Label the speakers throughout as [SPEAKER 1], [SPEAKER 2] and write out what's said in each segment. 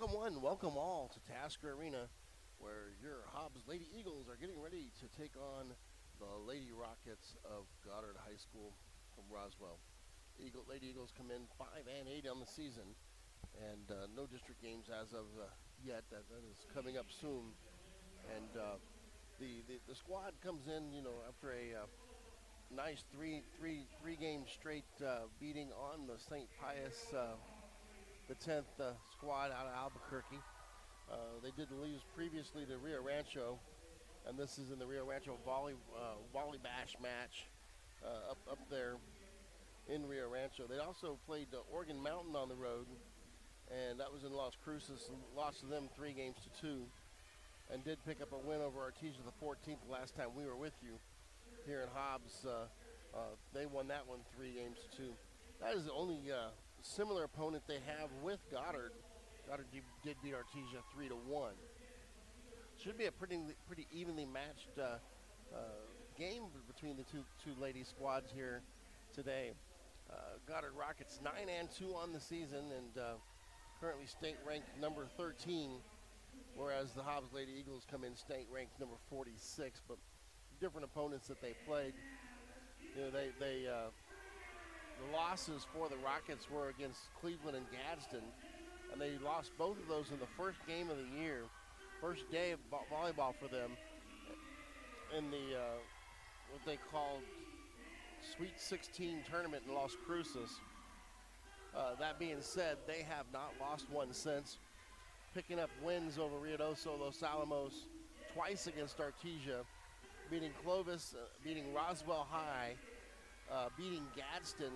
[SPEAKER 1] Welcome all to Tasker Arena, where your Hobbs Lady Eagles are getting ready to take on the Lady Rockets of Goddard High School from Roswell. Lady Eagles come in 5-8 on the season, and no district games as of yet. That is coming up soon. And the squad comes in, after a nice three game straight beating on the St. Pius. The 10th squad out of Albuquerque. They did lose previously to Rio Rancho, and this is in the Rio Rancho volley bash match up there in Rio Rancho. They also played Oregon Mountain on the road, and that was in Las Cruces, and lost to them 3-2, and did pick up a win over Artesia the 14th the last time we were with you here in Hobbs. They won that one 3-2. That is the only similar opponent they have with Goddard. Goddard did beat Artesia 3-1. Should be a pretty evenly matched game between the two lady squads here today. Goddard Rockets 9-2 on the season, and currently state ranked number 13, whereas the Hobbs Lady Eagles come in state ranked number 46. But different opponents that they played. The losses for the Rockets were against Cleveland and Gadsden, and they lost both of those in the first game of the year, first day of volleyball for them in the what they called Sweet 16 tournament in Las Cruces. That being said, they have not lost one since, picking up wins over Ruidoso, Los Alamos, twice against Artesia, beating Clovis, beating Roswell High, beating Gadsden,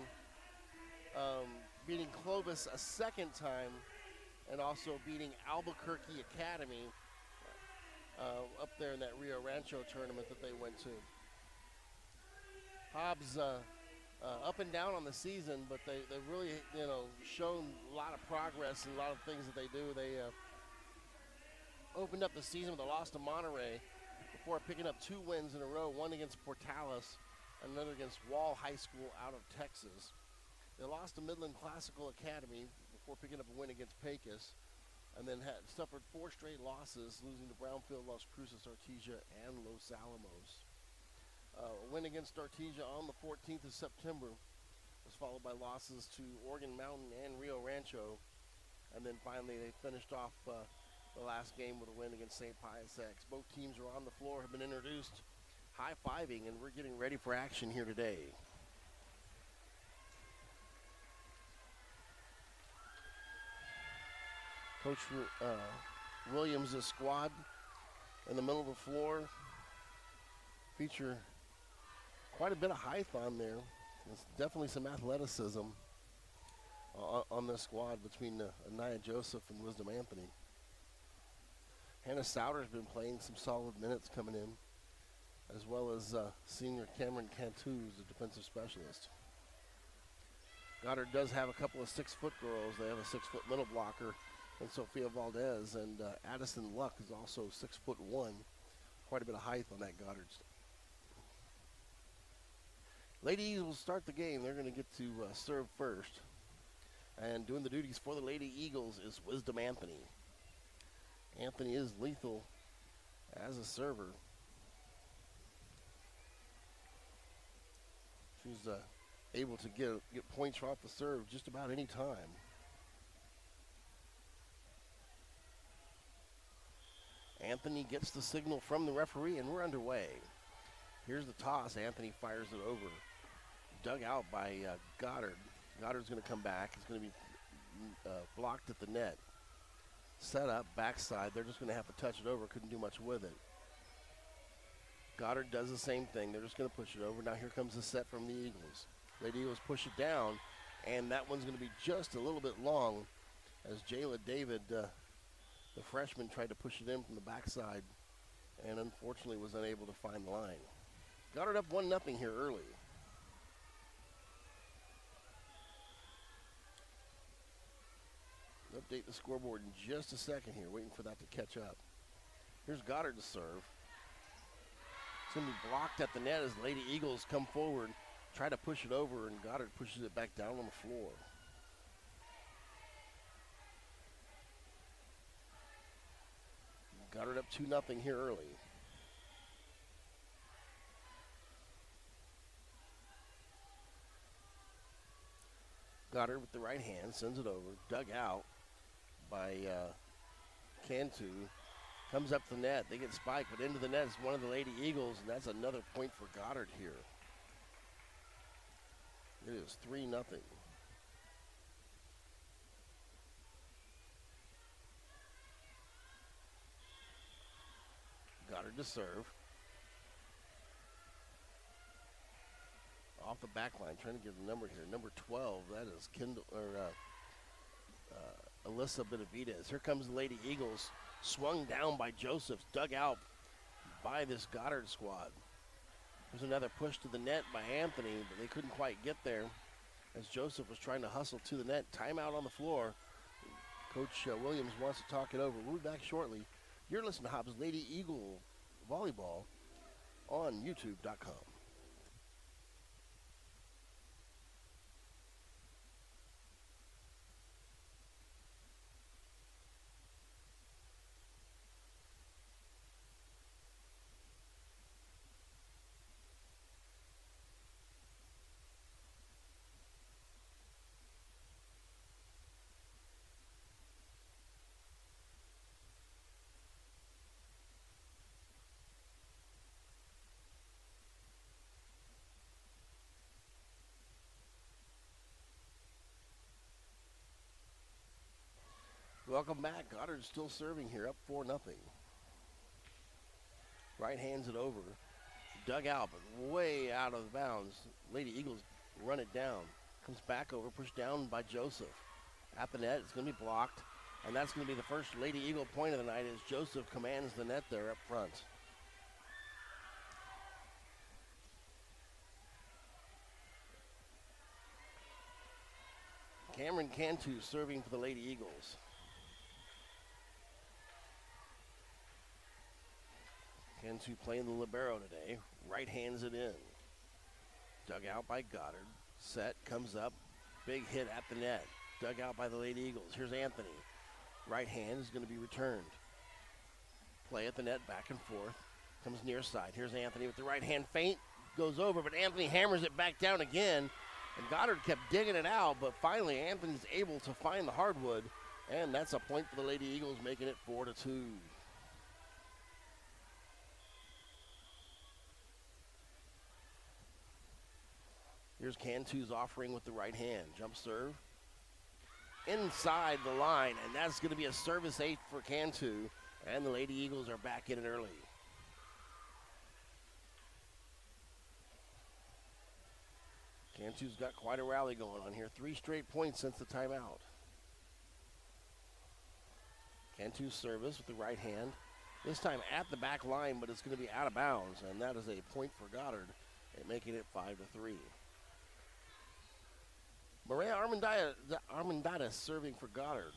[SPEAKER 1] beating Clovis a second time, and also beating Albuquerque Academy up there in that Rio Rancho tournament that they went to. Hobbs up and down on the season, but they've really shown a lot of progress and a lot of things that they do. They opened up the season with a loss to Monterey before picking up 2 wins in a row, one against Portales, another against Wall High School out of Texas. They lost to Midland Classical Academy before picking up a win against Pecos, and then had suffered 4 straight losses, losing to Brownfield, Las Cruces, Artesia, and Los Alamos. A win against Artesia on the 14th of September was followed by losses to Oregon Mountain and Rio Rancho, and then finally they finished off the last game with a win against St. Pius X. Both teams are on the floor, have been introduced, high-fiving, and we're getting ready for action here today. Coach Williams' squad in the middle of the floor feature quite a bit of height on there. There's definitely some athleticism on this squad between Anaya Joseph and Wisdom Anthony. Hannah Souter's been playing some solid minutes coming in, as well as senior Cameron Cantu, who's a defensive specialist. Goddard does have a couple of 6-foot girls. They have a 6-foot middle blocker in Sophia Valdez, and Addison Luck is also 6'1". Quite a bit of height on that Goddard. Ladies will start the game. They're going to get to serve first. And doing the duties for the Lady Eagles is Wisdom Anthony. Anthony is lethal as a server. She's able to get points off the serve just about any time. Anthony gets the signal from the referee, and we're underway. Here's the toss. Anthony fires it over. Dug out by Goddard. Goddard's going to come back. It's going to be blocked at the net. Set up, backside. They're just going to have to touch it over. Couldn't do much with it. Goddard does the same thing. They're just going to push it over. Now here comes the set from the Eagles. Lady Eagles push it down, and that one's going to be just a little bit long as Jayla David, the freshman, tried to push it in from the backside and unfortunately was unable to find the line. Goddard up 1-0 here early. Update the scoreboard in just a second here, waiting for that to catch up. Here's Goddard to serve. It's going to be blocked at the net as Lady Eagles come forward, try to push it over, and Goddard pushes it back down on the floor. 2-0 here early. Goddard with the right hand, sends it over, dug out by Cantu. Comes up the net, they get spiked, but into the net is one of the Lady Eagles, and that's another point for Goddard here. It is 3-0. Goddard to serve. Off the back line, trying to get the number here. Number 12, that is Kendall, Alyssa Benavidez. Here comes the Lady Eagles, swung down by Josephs, dug out by this Goddard squad. There's another push to the net by Anthony, but they couldn't quite get there as Joseph was trying to hustle to the net. Timeout on the floor. Coach Williams wants to talk it over. We'll be back shortly. You're listening to Hobbs Lady Eagle Volleyball on YouTube.com. Welcome back. Goddard still serving here, up 4-0. Right hands it over. Dug out, but way out of bounds. Lady Eagles run it down. Comes back over, pushed down by Joseph. At the net, it's going to be blocked. And that's going to be the first Lady Eagle point of the night as Joseph commands the net there up front. Cameron Cantu serving for the Lady Eagles. Cantu playing the libero today. Right hands it in. Dug out by Goddard. Set, comes up. Big hit at the net. Dug out by the Lady Eagles. Here's Anthony. Right hand is going to be returned. Play at the net, back and forth. Comes near side. Here's Anthony with the right hand feint. Goes over, but Anthony hammers it back down again. And Goddard kept digging it out, but finally Anthony's able to find the hardwood. And that's a point for the Lady Eagles, making it 4-2. Here's Cantu's offering with the right hand. Jump serve. Inside the line, and that's going to be a service 8 for Cantu. And the Lady Eagles are back in it early. Cantu's got quite a rally going on here. 3 straight points since the timeout. Cantu's service with the right hand. This time at the back line, but it's going to be out of bounds. And that is a point for Goddard, and making it 5-3. Maria Armendariz serving for Goddard.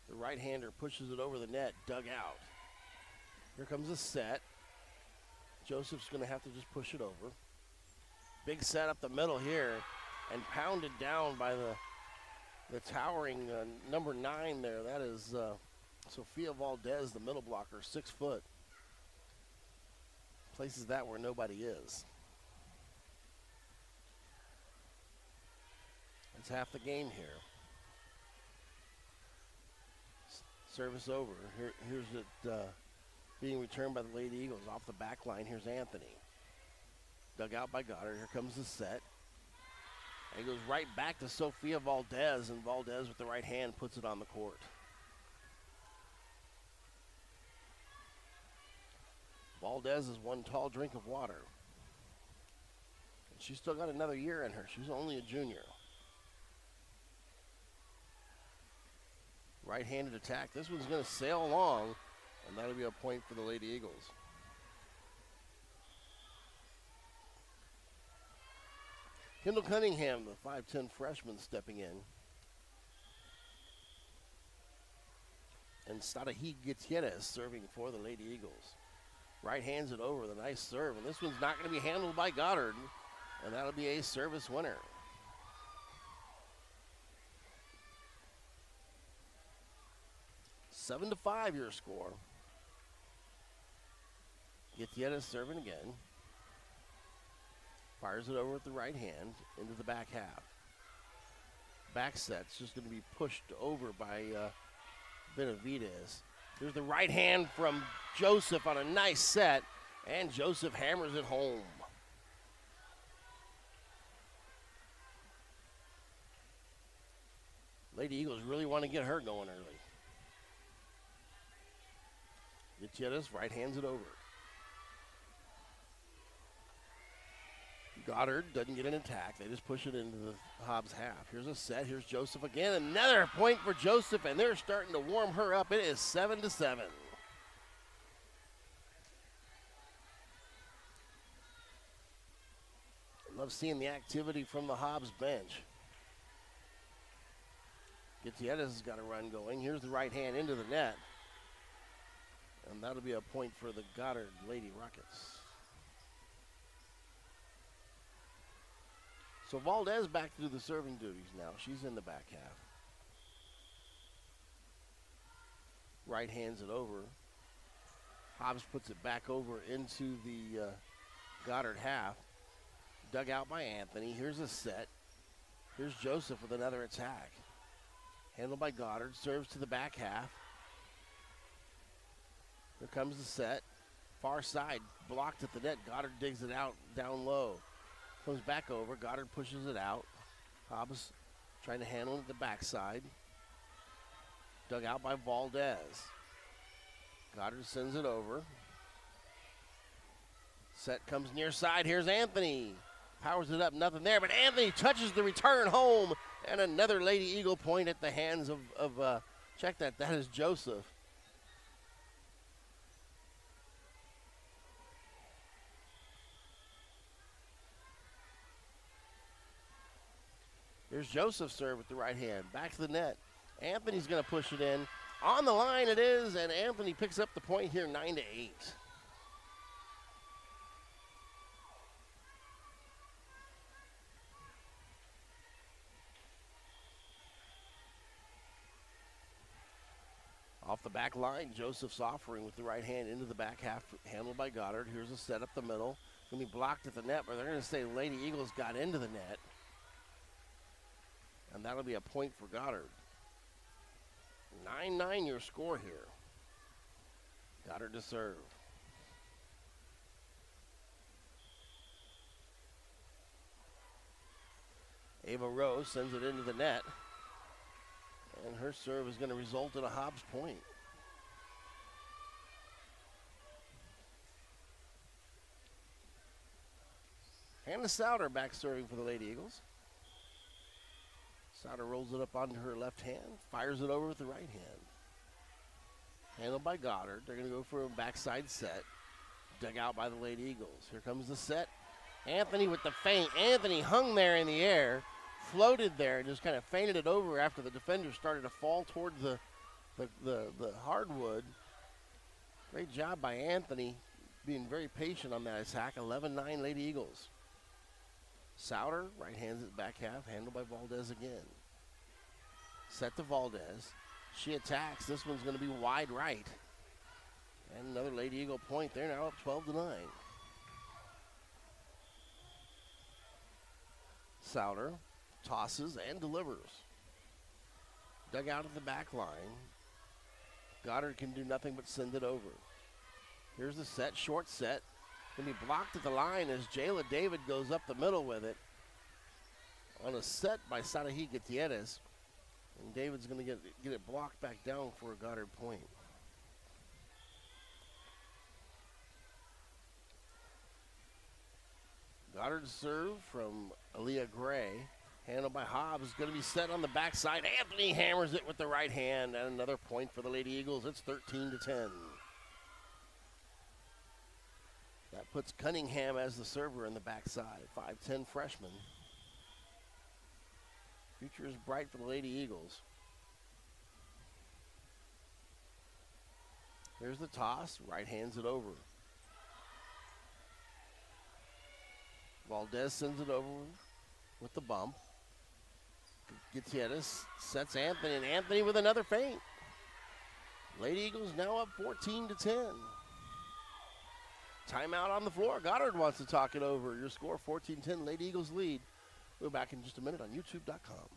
[SPEAKER 1] The right-hander pushes it over the net, dug out. Here comes a set. Joseph's going to have to just push it over. Big set up the middle here, and pounded down by the towering number 9 there. That is Sofia Valdez, the middle blocker, 6 foot. Places that where nobody is. It's half the game here. Service over. Here's it being returned by the Lady Eagles off the back line. Here's Anthony. Dug out by Goddard. Here comes the set. And he goes right back to Sofia Valdez, and Valdez with the right hand puts it on the court. Valdez is one tall drink of water. And she's still got another year in her. She's only a junior. Right-handed attack. This one's going to sail along, and that'll be a point for the Lady Eagles. Kendall Cunningham, the 5'10 freshman, stepping in. And Sadahi Gutierrez serving for the Lady Eagles. Right hands it over, the nice serve, and this one's not going to be handled by Goddard, and that'll be a service winner. 7-5 your score. Gutierrez serving again. Fires it over with the right hand into the back half. Back set's just going to be pushed over by Benavidez. There's the right hand from Joseph on a nice set, and Joseph hammers it home. Lady Eagles really want to get her going early. Gutierrez right hands it over. Goddard doesn't get an attack. They just push it into the Hobbs half. Here's a set. Here's Joseph again. Another point for Joseph, and they're starting to warm her up. It is 7-7. Love seeing the activity from the Hobbs bench. Gutierrez has got a run going. Here's the right hand into the net. And that'll be a point for the Goddard Lady Rockets. So Valdez back to do the serving duties now. She's in the back half. Right hands it over. Hobbs puts it back over into the Goddard half. Dug out by Anthony. Here's a set. Here's Joseph with another attack. Handled by Goddard. Serves to the back half. Here comes the set. Far side. Blocked at the net. Goddard digs it out down low. Comes back over. Goddard pushes it out. Hobbs trying to handle it at the backside. Dug out by Valdez. Goddard sends it over. Set comes near side. Here's Anthony. Powers it up. Nothing there. But Anthony touches the return home. And another Lady Eagle point at the hands of check that. That is Joseph. Here's Joseph's serve with the right hand. Back to the net. Anthony's going to push it in. On the line it is, and Anthony picks up the point here, 9-8. Off the back line, Joseph's offering with the right hand into the back half, handled by Goddard. Here's a set up the middle. Going to be blocked at the net, but they're going to say Lady Eagles got into the net. And that'll be a point for Goddard. 9-9 your score here. Goddard to serve. Ava Rose sends it into the net. And her serve is going to result in a Hobbs point. Hannah Souter back serving for the Lady Eagles. Souter rolls it up onto her left hand, fires it over with the right hand. Handled by Goddard. They're going to go for a backside set. Dug out by the Lady Eagles. Here comes the set. Anthony with the feint. Anthony hung there in the air, floated there, and just kind of feinted it over after the defender started to fall toward the hardwood. Great job by Anthony, being very patient on that attack. 11-9 Lady Eagles. Souter, right hands it back half, handled by Valdez again. Set to Valdez. She attacks. This one's going to be wide right. And another Lady Eagle point. They're now up 12-9. Souter tosses and delivers. Dug out at the back line. Goddard can do nothing but send it over. Here's the set, short set. Going to be blocked at the line as Jayla David goes up the middle with it. On a set by Sarahi Gutierrez. And David's going to get it blocked back down for a Goddard point. Goddard serve from Leah Gray. Handled by Hobbs. Going to be set on the backside. Anthony hammers it with the right hand. And another point for the Lady Eagles. It's 13-10. That puts Cunningham as the server in the backside. 5'10" freshman. Future is bright for the Lady Eagles. Here's the toss. Right hands it over. Valdez sends it over with the bump. Gutierrez sets Anthony, and Anthony with another feint. Lady Eagles now up 14-10. Timeout on the floor. Goddard wants to talk it over. Your score, 14-10. Lady Eagles lead. We'll be back in just a minute on YouTube.com.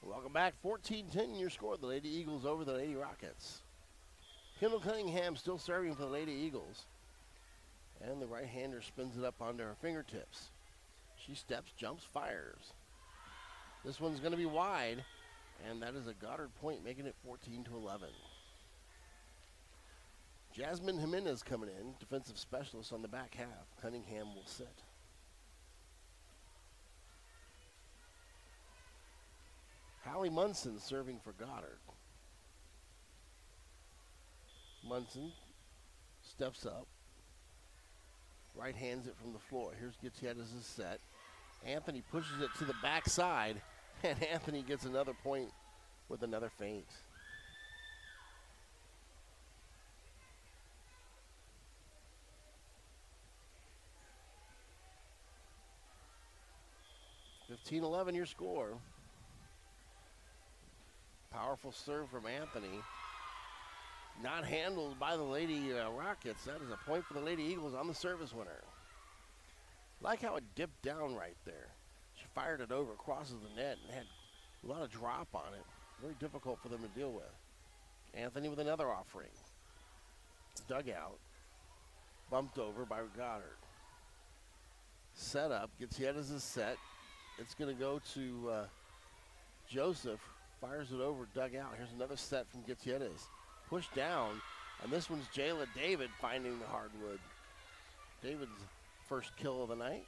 [SPEAKER 1] Welcome back. 14-10 your score. The Lady Eagles over the Lady Rockets. Kendall Cunningham still serving for the Lady Eagles. And the right-hander spins it up onto her fingertips. She steps, jumps, fires. This one's going to be wide. And that is a Goddard point, making it 14-11. Jasmine Jimenez coming in, defensive specialist on the back half. Cunningham will sit. Hallie Munson serving for Goddard. Munson steps up. Right hands it from the floor. Here's Gutierrez's set. Anthony pushes it to the backside, and Anthony gets another point with another feint. (15-11) your score. Powerful serve from Anthony. Not handled by the Lady Rockets. That is a point for the Lady Eagles on the service winner. Like how it dipped down right there. She fired it over, crosses the net, and had a lot of drop on it. Very difficult for them to deal with. Anthony with another offering. Dug out. Bumped over by Goddard. Set up. Gutierrez's set. It's going to go to Joseph. Fires it over, dug out. Here's another set from Gutierrez. Pushed down, and this one's Jayla David finding the hardwood. David's first kill of the night.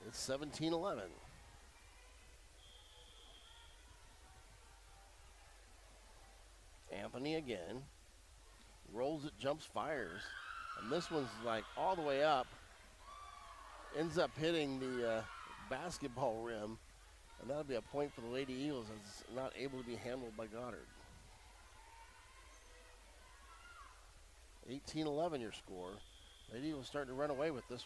[SPEAKER 1] It's 17-11. Anthony again. Rolls it, jumps, fires. And this one's like all the way up. Ends up hitting the basketball rim. And that'll be a point for the Lady Eagles as it's not able to be handled by Goddard. 18-11 your score. Lady Eagles starting to run away with this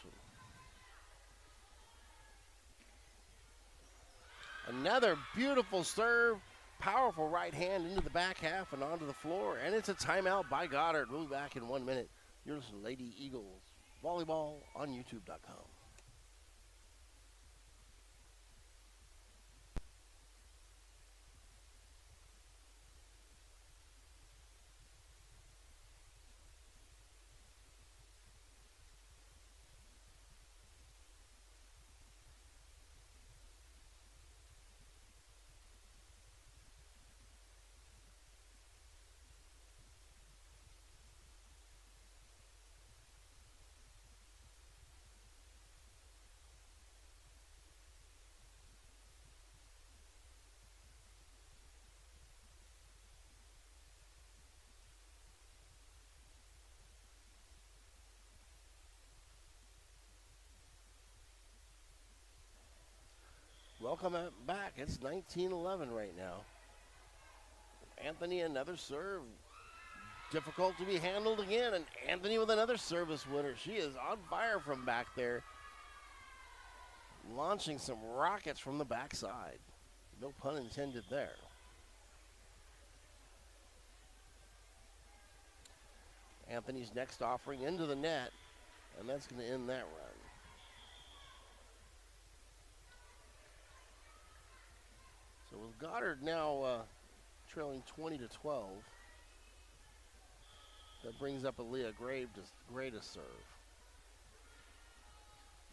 [SPEAKER 1] one. Another beautiful serve. Powerful right hand into the back half and onto the floor. And it's a timeout by Goddard. We'll be back in 1 minute. You're listening to Lady Eagles Volleyball on YouTube.com. Welcome back. It's 19-11 right now. Anthony, another serve. Difficult to be handled again. And Anthony with another service winner. She is on fire from back there. Launching some rockets from the backside. No pun intended there. Anthony's next offering into the net. And that's going to end that run. So with Goddard now trailing 20-12, that brings up a Leah Gray to serve.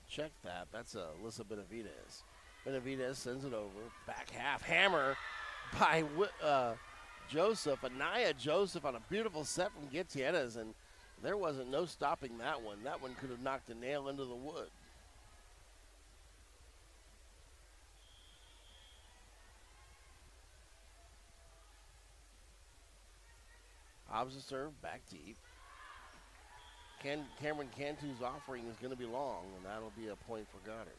[SPEAKER 1] Check that. That's Alyssa Benavidez. Benavidez sends it over. Back half hammer by Joseph, Anaya Joseph on a beautiful set from Gutierrez, and there wasn't no stopping that one. That one could have knocked a nail into the wood. Hobbs to serve, back deep. Cameron Cantu's offering is going to be long, and that'll be a point for Goddard.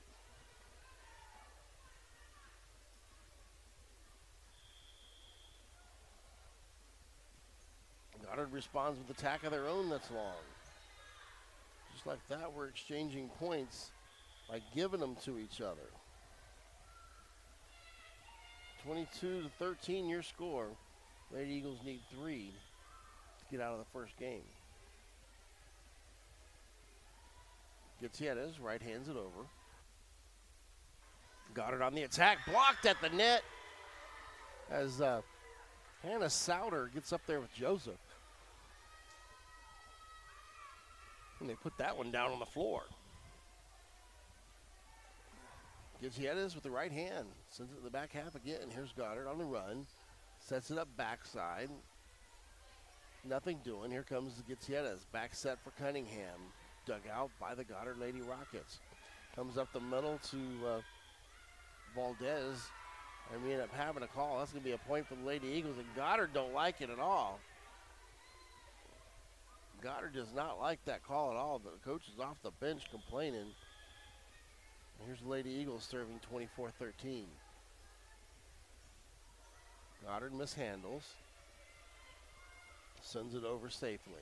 [SPEAKER 1] Goddard responds with attack of their own that's long. Just like that, we're exchanging points by giving them to each other. 22-13 your score. Lady Eagles need 3 to get out of the first game. Gutierrez right hands it over. Goddard on the attack, blocked at the net as Hannah Souter gets up there with Joseph. And they put that one down on the floor. Gutierrez with the right hand. Sends it to the back half again. Here's Goddard on the run. Sets it up backside. Nothing doing. Here comes Gutierrez. Back set for Cunningham. Dug out by the Goddard Lady Rockets. Comes up the middle to Valdez. And we end up having a call. That's going to be a point for the Lady Eagles. And Goddard don't like it at all. Goddard does not like that call at all. The coach is off the bench complaining. Here's the Lady Eagles serving 24-13. Goddard mishandles. Sends it over safely.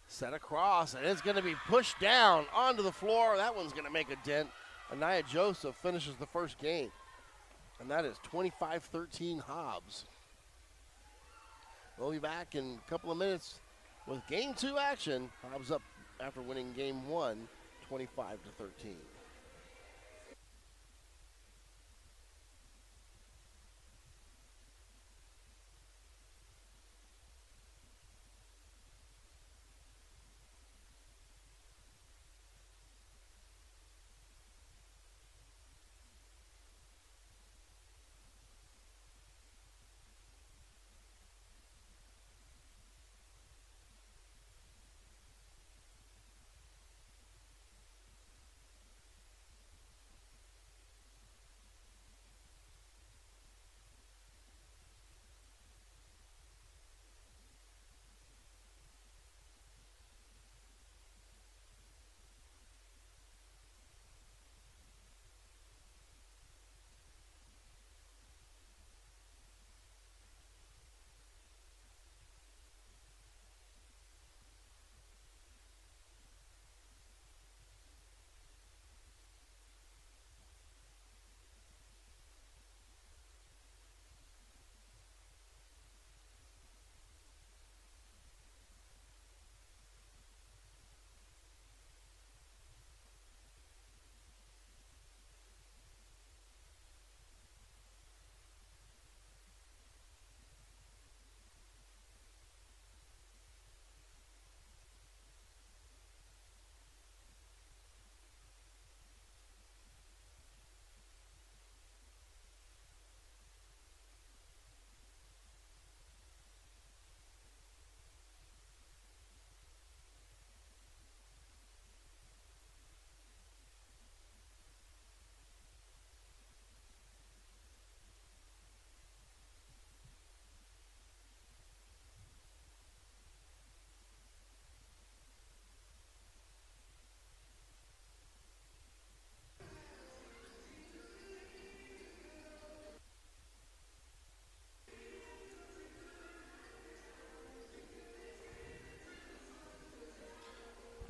[SPEAKER 1] Set across, and it's going to be pushed down onto the floor. That one's going to make a dent. Anaya Joseph finishes the first game. And that is 25-13 Hobbs. We'll be back in a couple of minutes with Game 2 action. Hobbs up after winning Game 1, 25-13.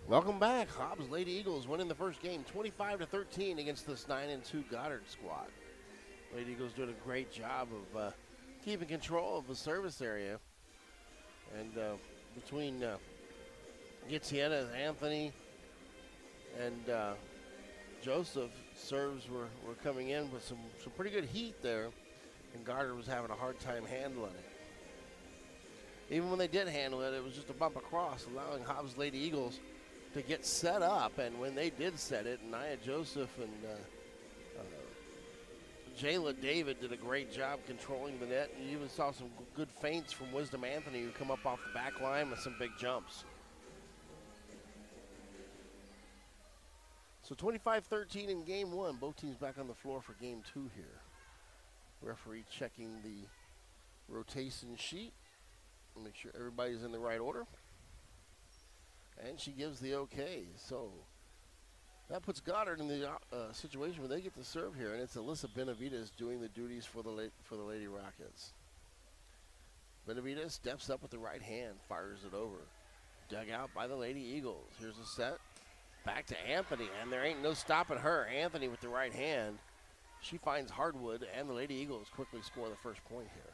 [SPEAKER 1] Welcome back. Hobbs Lady Eagles winning the first game 25-13 against this 9-2 Goddard squad. Lady Eagles doing a great job of keeping control of the service area. And between Gutierrez, Anthony, and Joseph, serves were coming in with some pretty good heat there. And Goddard was having a hard time handling it. Even when they did handle it, it was just a bump across, allowing Hobbs Lady Eagles to get set up. And when they did set it, Nia Joseph and Jayla David did a great job controlling the net. You even saw some good feints from Wisdom Anthony who come up off the back line with some big jumps. So 25-13 in game one. Both teams back on the floor for game two here. Referee checking the rotation sheet. Make sure everybody's in the right order. And she gives the okay. So that puts Goddard in the situation where they get to serve here, and it's Alyssa Benavides doing the duties for the Lady Rockets. Benavides steps up with the right hand, fires it over. Dug out by the Lady Eagles. Here's a set. Back to Anthony, and there ain't no stopping her. Anthony with the right hand. She finds hardwood, and the Lady Eagles quickly score the first point here.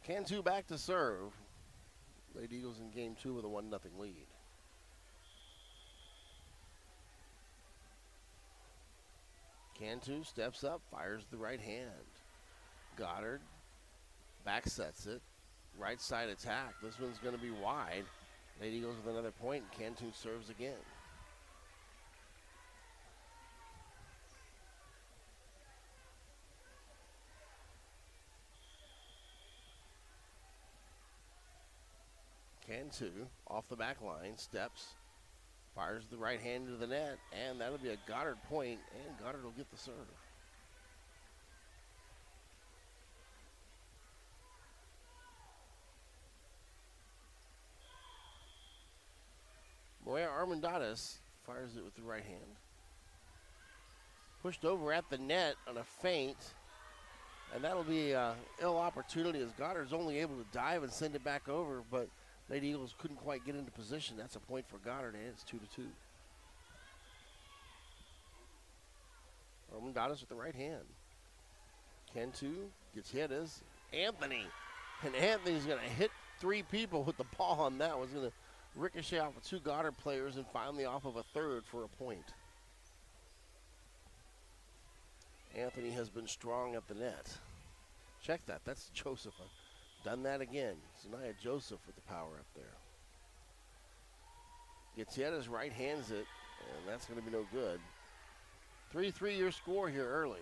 [SPEAKER 1] Cantu back to serve. Lady Eagles in game two with a 1-0 lead. Cantu steps up, fires the right hand. Goddard back sets it. Right side attack. This one's going to be wide. Lady Eagles with another point, and Cantu serves again. Cantu off the back line, steps, fires the right hand into the net, and that'll be a Goddard point, and Goddard will get the serve. Moya Armendariz fires it with the right hand. Pushed over at the net on a feint, and that'll be an ill opportunity as Goddard's only able to dive and send it back over, but Lady Eagles couldn't quite get into position. That's a point for Goddard, and it's 2-2. Armendariz with the right hand. Cantu gets hit as Anthony. And Anthony's going to hit three people with the ball on that. Was going to ricochet off of two Goddard players and finally off of a third for a point. Anthony has been strong at the net. Check that. That's Joseph. Done that again. Zanaya Joseph with the power up there. Gets hit as right hands it, and that's going to be no good. 3-3 your score here early.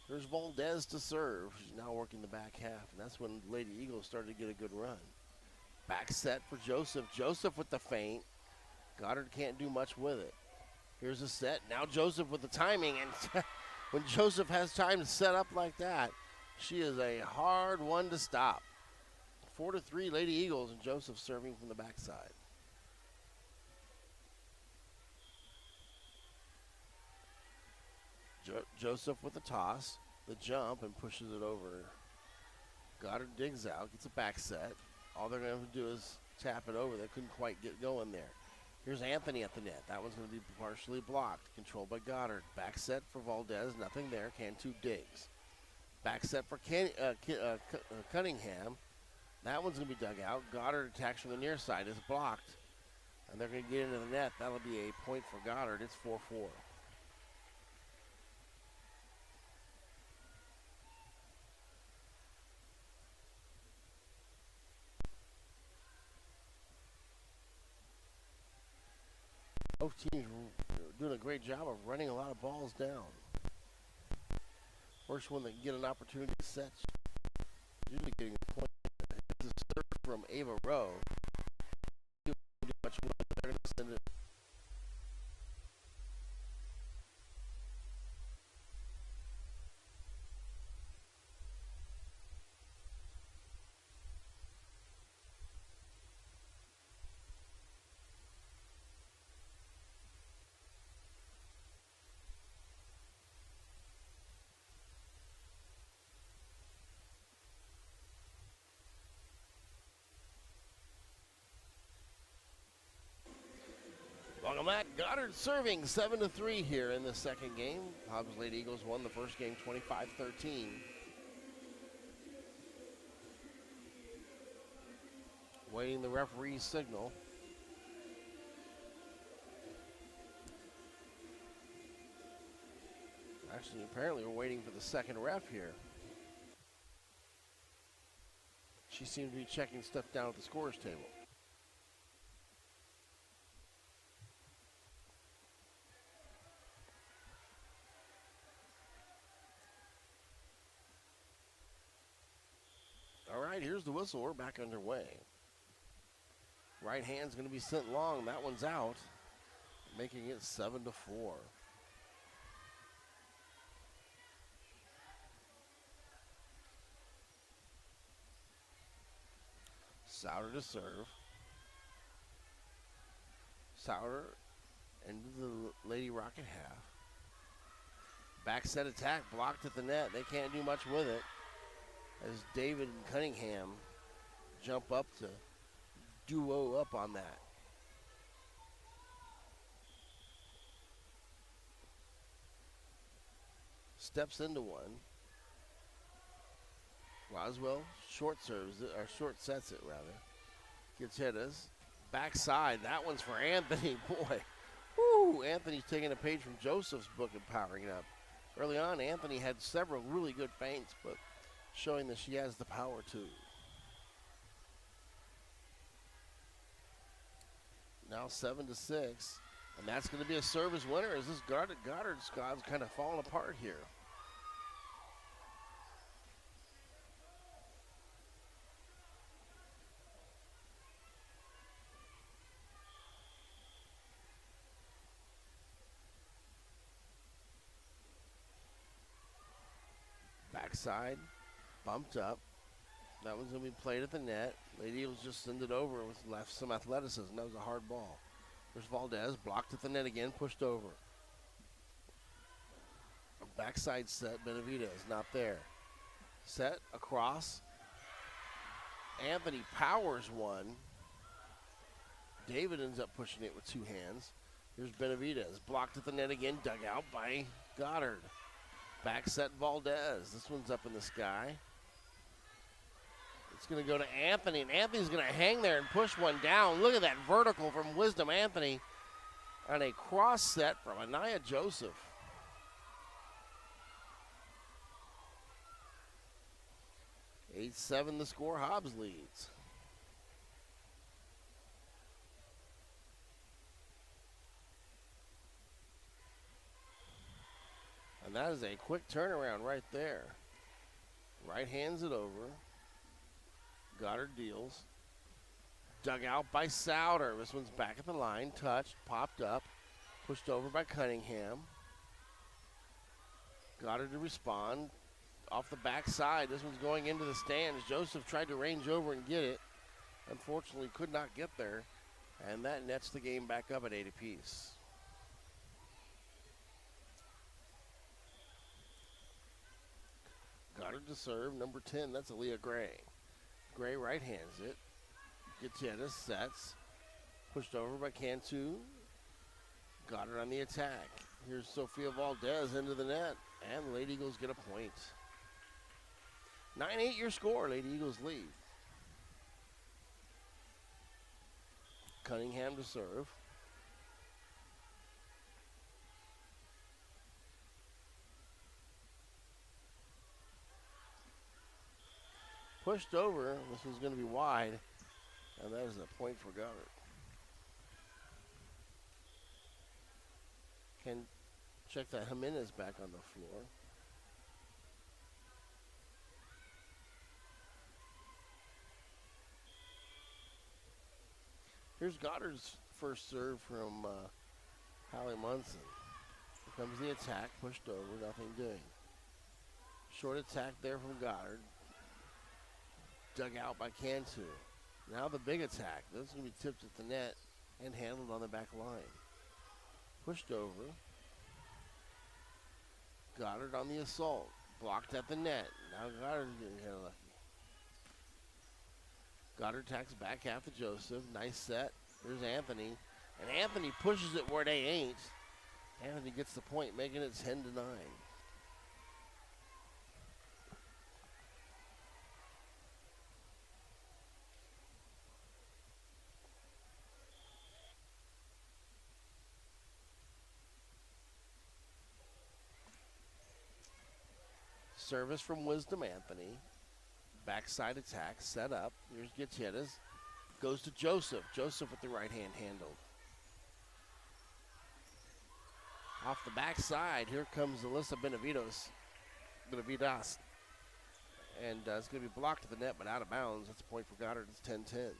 [SPEAKER 1] There's Valdez to serve. She's now working the back half, and that's when Lady Eagles started to get a good run. Back set for Joseph. Joseph with the feint. Goddard can't do much with it. Here's a set. Now Joseph with the timing, and when Joseph has time to set up like that, she is a hard one to stop. 4-3 Lady Eagles, and Joseph serving from the backside. Joseph with the toss, the jump, and pushes it over. Goddard digs out, gets a back set. All they're going to do is tap it over. They couldn't quite get going there. Here's Anthony at the net. That one's going to be partially blocked. Controlled by Goddard. Back set for Valdez. Nothing there. Cantu digs. Back set for Cunningham. That one's going to be dug out. Goddard attacks from the near side. It's blocked. And they're going to get into the net. That'll be a point for Goddard. It's 4-4. Both teams are doing a great job of running a lot of balls down. First one that can get an opportunity to set, usually getting a point. It's a serve from Ava Rowe. They're going to send it. Welcome back. Goddard serving 7-3 here in the second game. Hobbs Lady Eagles won the first game 25-13. Waiting the referee's signal. Actually, apparently we're waiting for the second ref here. She seems to be checking stuff down at the scorer's table. All right, here's the whistle. We're back underway. Right hand's going to be sent long. That one's out, making it 7-4. Souter to serve. Souter into the Lady Rocket half. Back set attack blocked at the net. They can't do much with it as David and Cunningham jump up to duo up on that. Steps into one. Roswell short serves it, or short sets it rather. Gets hit us. Backside, that one's for Anthony. Boy, whoo! Anthony's taking a page from Joseph's book and powering it up. Early on, Anthony had several really good feints, but showing that she has the power too. Now 7-6, and that's going to be a service winner as this Goddard squad's kind of falling apart here. Backside, bumped up. That one's going to be played at the net. Lady Eagles just send it over with left some athleticism. That was a hard ball. There's Valdez, blocked at the net again, pushed over. A backside set, Benavidez not there. Set across. Anthony powers one. David ends up pushing it with two hands. Here's Benavidez, blocked at the net again, dug out by Goddard. Back set Valdez. This one's up in the sky. It's going to go to Anthony, and Anthony's going to hang there and push one down. Look at that vertical from Wisdom Anthony on a cross set from Anaya Joseph. Eight 7 the score. Hobbs leads. And that is a quick turnaround right there. Right hands it over. Goddard deals. Dug out by Souter. This one's back at the line. Touched, popped up. Pushed over by Cunningham. Goddard to respond. Off the backside. This one's going into the stands. Joseph tried to range over and get it. Unfortunately could not get there. And that nets the game back up at 8 apiece. Goddard to serve, number 10, that's Leah Gray. Gray right hands it. Gets in, sets. Pushed over by Cantu. Goddard on the attack. Here's Sophia Valdez into the net. And Lady Eagles get a point. 9-8 your score, Lady Eagles lead. Cunningham to serve. Pushed over. This one's going to be wide. And that is a point for Goddard. Can check that Jimenez back on the floor. Here's Goddard's first serve from Hallie Munson. Here comes the attack. Pushed over. Nothing doing. Short attack there from Goddard. Dug out by Cantu. Now the big attack. This is going to be tipped at the net and handled on the back line. Pushed over. Goddard on the assault. Blocked at the net. Now Goddard's getting kind of lucky. Goddard attacks back half to Joseph. Nice set. There's Anthony. And Anthony pushes it where they ain't. Anthony gets the point, making it 10-9. Service from Wisdom Anthony. Backside attack, set up. Here's Gutierrez. Goes to Joseph. Joseph with the right hand handled. Off the backside, here comes Alyssa Benavides. And it's going to be blocked to the net, but out of bounds. That's a point for Goddard. It's 10-10.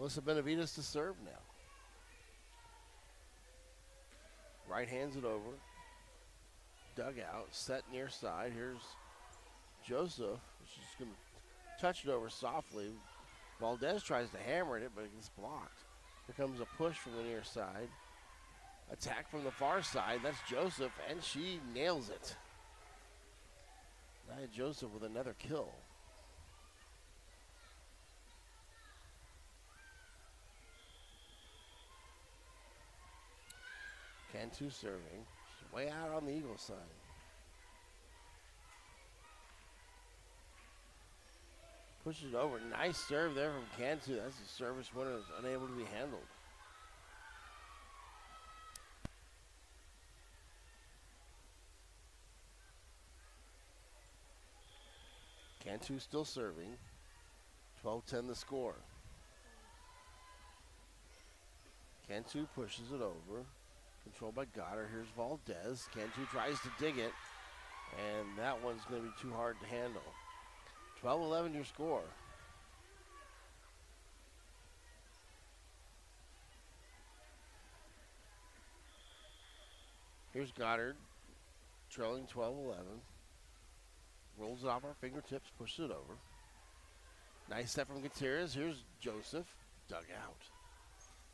[SPEAKER 1] Alyssa Benavides to serve now. Right hands it over. Dugout, set near side. Here's Joseph. She's going to touch it over softly. Valdez tries to hammer it, but it gets blocked. Here comes a push from the near side. Attack from the far side. That's Joseph, and she nails it. Nia Joseph with another kill. Cantu serving. She's way out on the Eagle side. Pushes it over. Nice serve there from Cantu. That's a service winner that's unable to be handled. Cantu still serving. 12-10 the score. Cantu pushes it over. Controlled by Goddard. Here's Valdez. Cantu tries to dig it. And that one's going to be too hard to handle. 12-11 your score. Here's Goddard. Trailing 12-11. Rolls it off our fingertips. Pushes it over. Nice set from Gutierrez. Here's Joseph. Dug out.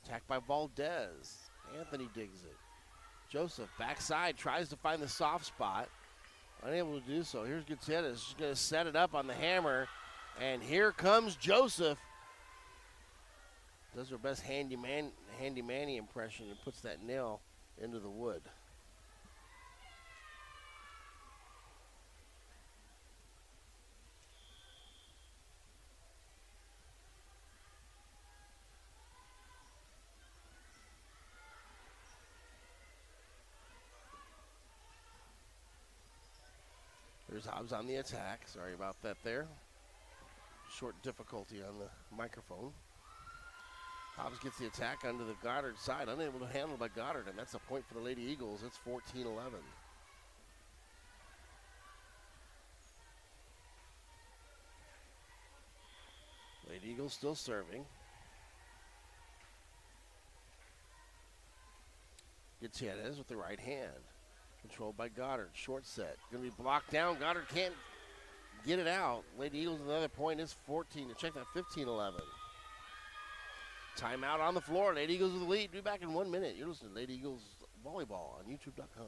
[SPEAKER 1] Attacked by Valdez. Anthony digs it. Joseph, backside, tries to find the soft spot. Unable to do so. Here's Gutierrez. She's going to set it up on the hammer. And here comes Joseph. Does her best handy manny impression and puts that nail into the wood. There's Hobbs on the attack. Sorry about that there. Short difficulty on the microphone. Hobbs gets the attack onto the Goddard side. Unable to handle by Goddard, and that's a point for the Lady Eagles. It's 14-11. Lady Eagles still serving. Gutierrez with the right hand. Controlled by Goddard. Short set. Going to be blocked down. Goddard can't get it out. Lady Eagles with another point. It's 14. Check that, 15-11. Timeout on the floor. Lady Eagles with the lead. Be back in 1 minute. You're listening to Lady Eagles Volleyball on YouTube.com.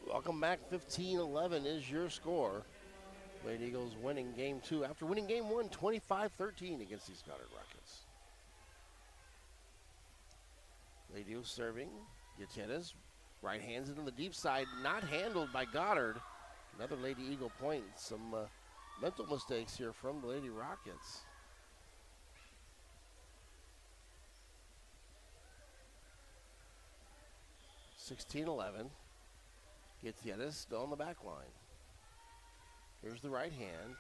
[SPEAKER 1] Welcome back. 15-11 is your score. Lady Eagles winning game 2 after winning game 1 25-13 against these Goddard Rockets. Lady Eagles serving. Gutierrez right hands it on the deep side. Not handled by Goddard. Another Lady Eagle point. Some mental mistakes here from the Lady Rockets. (16-11). Gutierrez still on the back line. Here's the right hand.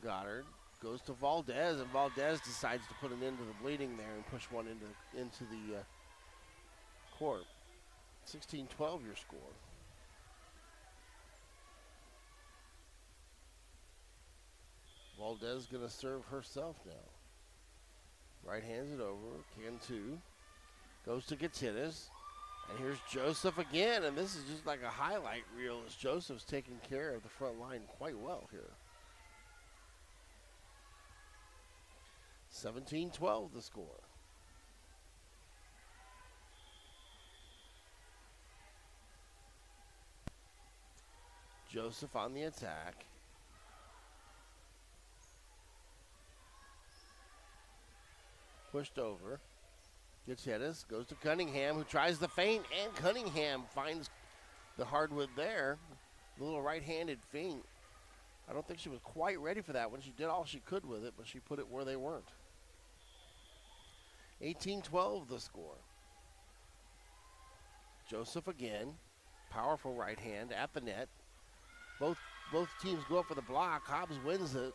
[SPEAKER 1] Goddard goes to Valdez, and Valdez decides to put an end to the bleeding there and push one into the court. 16-12 your score. Valdez going to serve herself now. Right hands it over. Cantu goes to Gutierrez. And here's Joseph again. And this is just like a highlight reel as Joseph's taking care of the front line quite well here. 17-12 the score. Joseph on the attack. Pushed over. Gutierrez goes to Cunningham, who tries the feint, and Cunningham finds the hardwood there. A little right-handed feint. I don't think she was quite ready for that one. She did all she could with it, but she put it where they weren't. 18-12 the score. Joseph again. Powerful right hand at the net. Both teams go up for the block. Hobbs wins it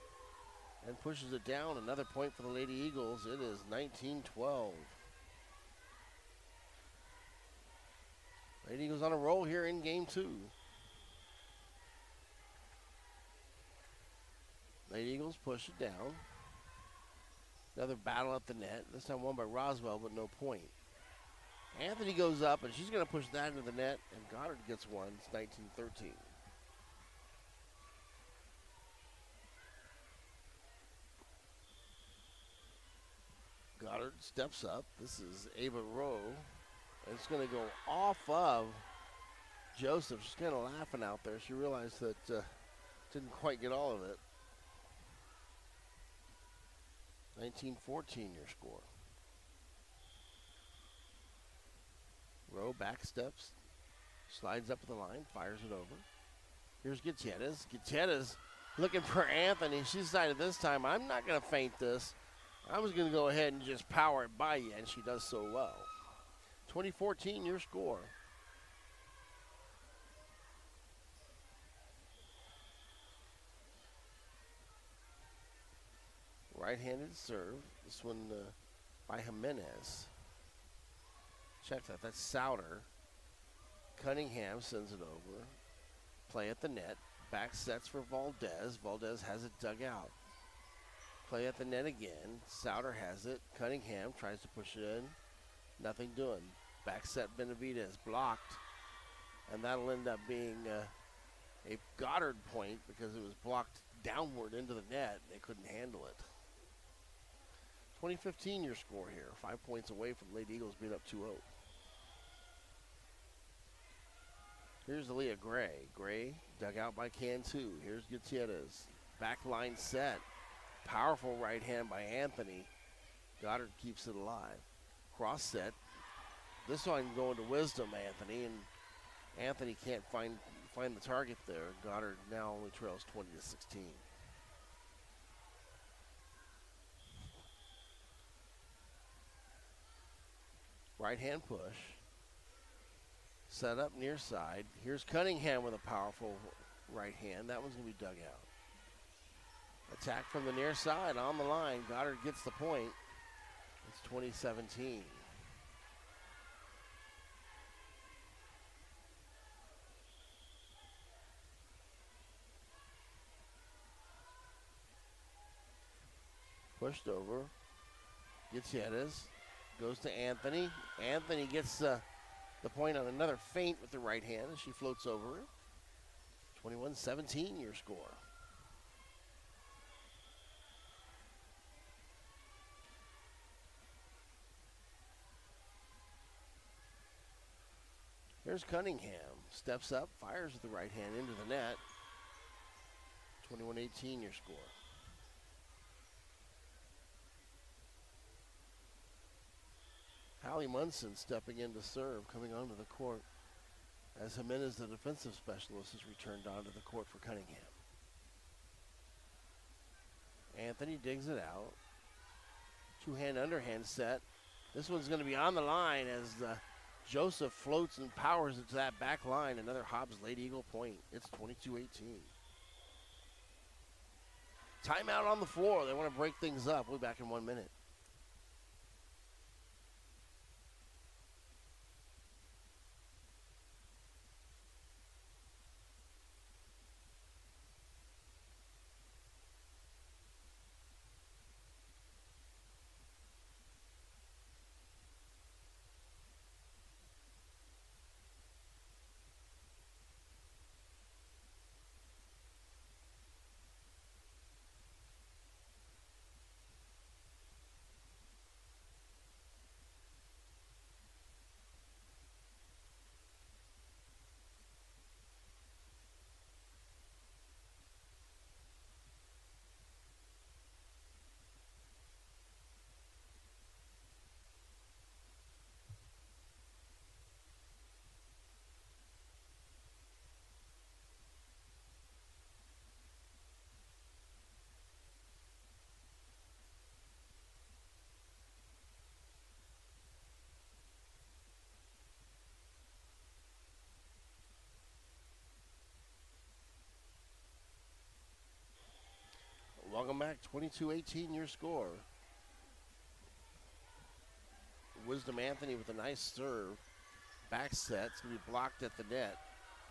[SPEAKER 1] and pushes it down. Another point for the Lady Eagles. It is 19-12. Lady Eagles on a roll here in game 2. Lady Eagles push it down. Another battle at the net. This time won by Roswell, but no point. Anthony goes up, and she's going to push that into the net, and Goddard gets one. It's 19-13. Goddard steps up. This is Ava Rowe. It's going to go off of Joseph. She's kind of laughing out there. She realized that didn't quite get all of it. 19-14 your score. Rowe back steps, slides up the line, fires it over. Here's Gutierrez. Gutierrez looking for Anthony. She decided this time, I'm not going to feint this. I was going to go ahead and just power it by you, and she does so well. 20-14 your score. Right-handed serve. This one by Jimenez. Check that. That's Souter. Cunningham sends it over. Play at the net. Back sets for Valdez. Valdez has it dug out. Play at the net again. Souter has it. Cunningham tries to push it in. Nothing doing. Back set Benavidez. Blocked. And that'll end up being a Goddard point because it was blocked downward into the net. They couldn't handle it. 20-15 your score here. 5 points away from Lady Eagles being up 2-0. Here's Leah Gray. Gray dug out by Cantu. Here's Gutierrez. Back line set. Powerful right hand by Anthony. Goddard keeps it alive. Cross set. This one going to Wisdom, Anthony, and Anthony can't find the target there. Goddard now only trails 20-16. Right hand push. Set up near side. Here's Cunningham with a powerful right hand. That one's going to be dug out. Attack from the near side on the line. Goddard gets the point. It's 20-17. Pushed over. Gutierrez goes to Anthony. Anthony gets the point on another feint with the right hand as she floats over it. 21-17 your score. Here's Cunningham. Steps up, fires with the right hand into the net. 21-18 your score. Hallie Munson stepping in to serve, coming onto the court as Jimenez, the defensive specialist, has returned onto the court for Cunningham. Anthony digs it out. Two-hand underhand set. This one's going to be on the line as Joseph floats and powers it to that back line. Another Hobbs Lady Eagle point. It's 22-18. Timeout on the floor. They want to break things up. We'll be back in 1 minute. Welcome back. 22-18 your score. Wisdom Anthony with a nice serve. Back set. It's going to be blocked at the net.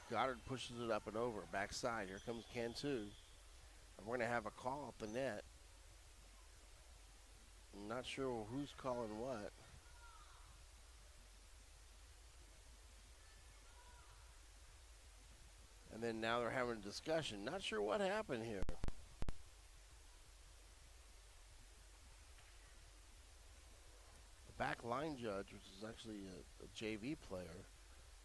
[SPEAKER 1] Goddard pushes it up and over. Backside. Here comes Cantu. And we're going to have a call at the net. I'm not sure who's calling what. And then now they're having a discussion. Not sure what happened here. The back line judge, which is actually a JV player,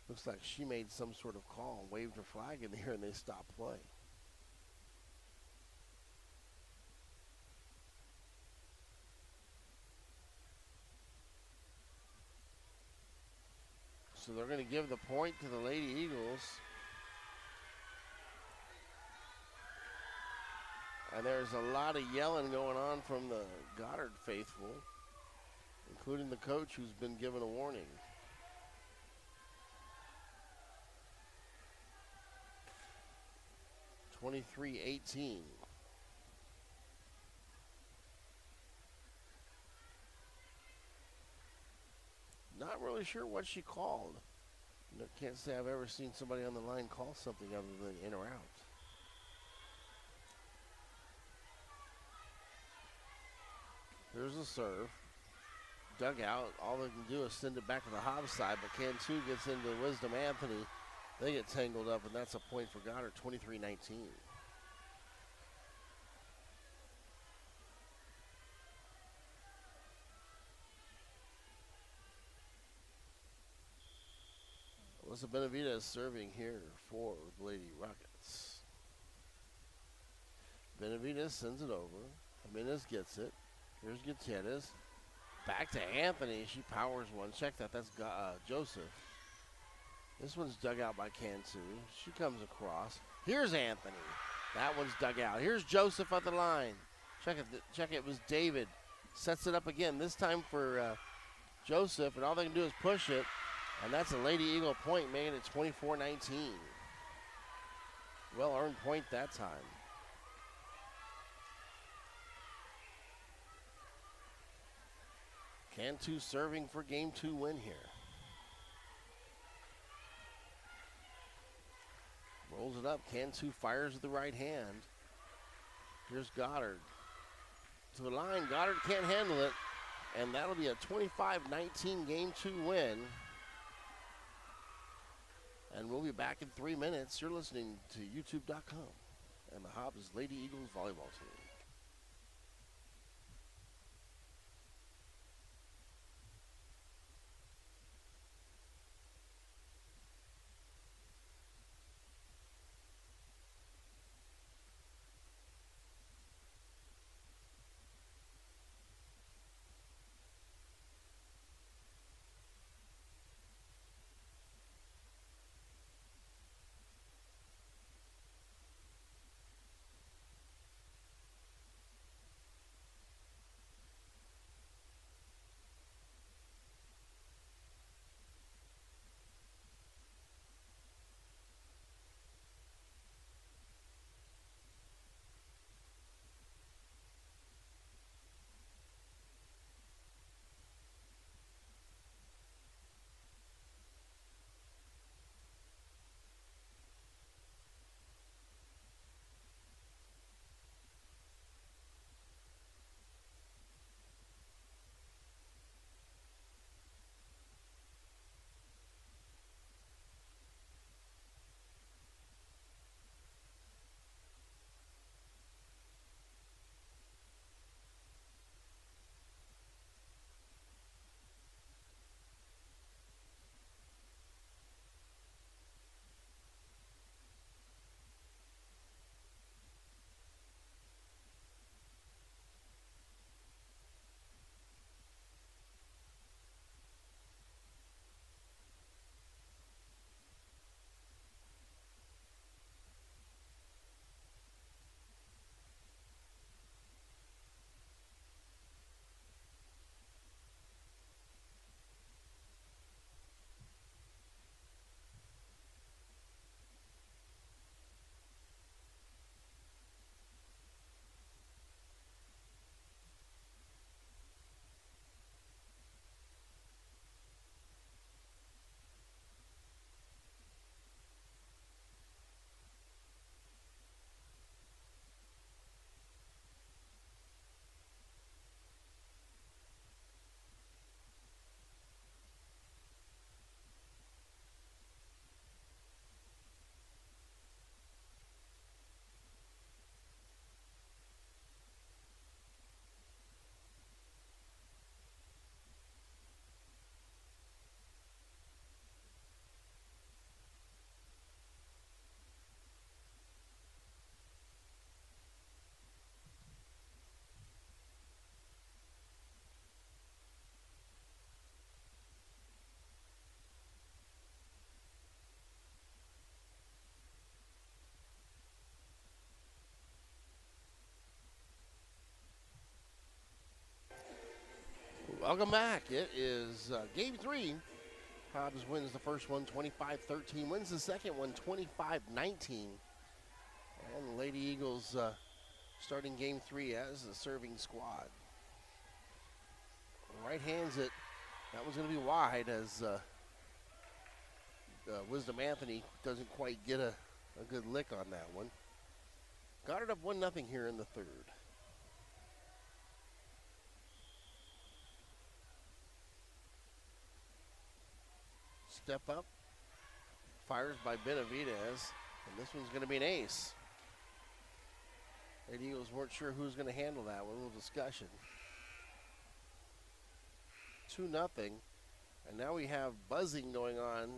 [SPEAKER 1] looks like she made some sort of call and waved her flag in the air and they stopped play. So they're going to give the point to the Lady Eagles. And there's a lot of yelling going on from the Goddard faithful, including the coach who's been given a warning. (23-18). Not really sure what she called. Can't say I've ever seen somebody on the line call something other than in or out. Here's a serve. Dug out. All they can do is send it back to the Hobbs side, but Cantu gets into Wisdom Anthony. They get tangled up, and that's a point for Goddard, 23-19. Alyssa Benavidez serving here for the Lady Rockets. Benavidez sends it over. Jimenez gets it. Here's Gutierrez. Back to Anthony. She powers one. Check that. That's Joseph. This one's dug out by Cantu. She comes across. Here's Anthony. That one's dug out. Here's Joseph at the line. Check it. Check it. It was David. Sets it up again. This time for Joseph. And all they can do is push it. And that's a Lady Eagle point, making it 24-19. Well-earned point that time. Cantu serving for game 2 win here. Rolls it up. Cantu fires with the right hand. Here's Goddard. To the line. Goddard can't handle it. And that'll be a 25-19 game 2 win. And we'll be back in 3 minutes. You're listening to YouTube.com and the Hobbs Lady Eagles volleyball team. Welcome back. It is game 3. Hobbs wins the first one 25-13, wins the second one 25-19. And the Lady Eagles starting game 3 as the serving squad. Right hands it. That one's going to be wide as Wisdom Anthony doesn't quite get a good lick on that one. Goddard up 1-0 here in the third. Step up, fires by Benavidez, and this one's going to be an ace. The Eagles weren't sure who was going to handle that one. A little discussion. 2-0, and now we have buzzing going on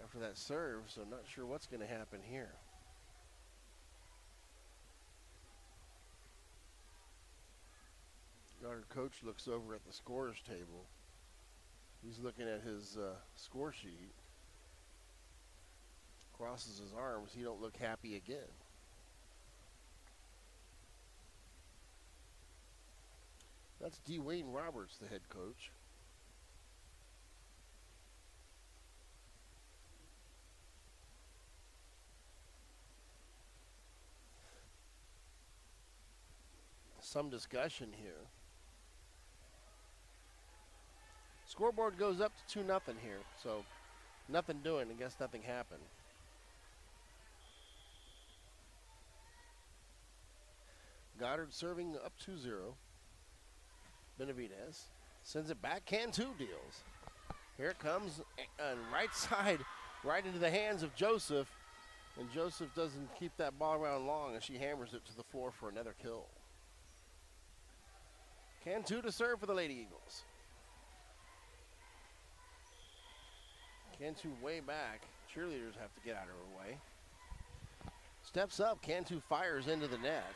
[SPEAKER 1] after that serve, so I'm not sure what's going to happen here. Goddard coach looks over at the scorer's table. He's looking at his score sheet. Crosses his arms. He don't look happy again. That's Dwayne Roberts, the head coach. Some discussion here. Scoreboard goes up to 2-0 here, so nothing doing. I guess nothing happened. Goddard serving up 2-0. Benavidez sends it back. Cantu deals. Here it comes on right side, right into the hands of Joseph. And Joseph doesn't keep that ball around long as she hammers it to the floor for another kill. Cantu to serve for the Lady Eagles. Cantu way back. Cheerleaders have to get out of her way. Steps up. Cantu fires into the net.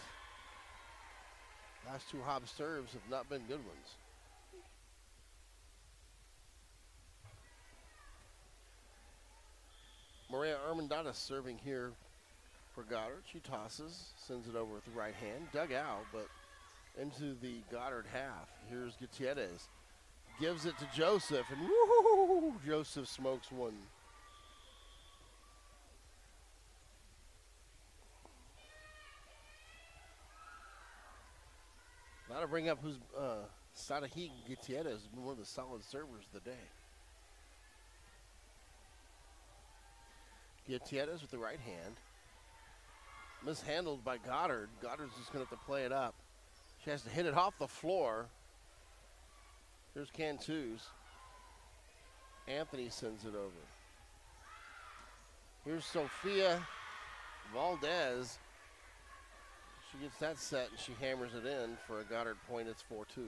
[SPEAKER 1] Last 2 Hobbs serves have not been good ones. Maria Armendariz serving here for Goddard. She tosses, sends it over with the right hand. Dug out, but into the Goddard half. Here's Gutierrez. Gives it to Joseph, and woo! Joseph smokes one. Got to bring up who's Sadahi Gutierrez has been one of the solid servers of the day. Gutierrez with the right hand. Mishandled by Goddard. Goddard's just going to have to play it up. She has to hit it off the floor. Here's Cantu's. Anthony sends it over. Here's Sophia Valdez. She gets that set and she hammers it in for a Goddard point. It's 4-2.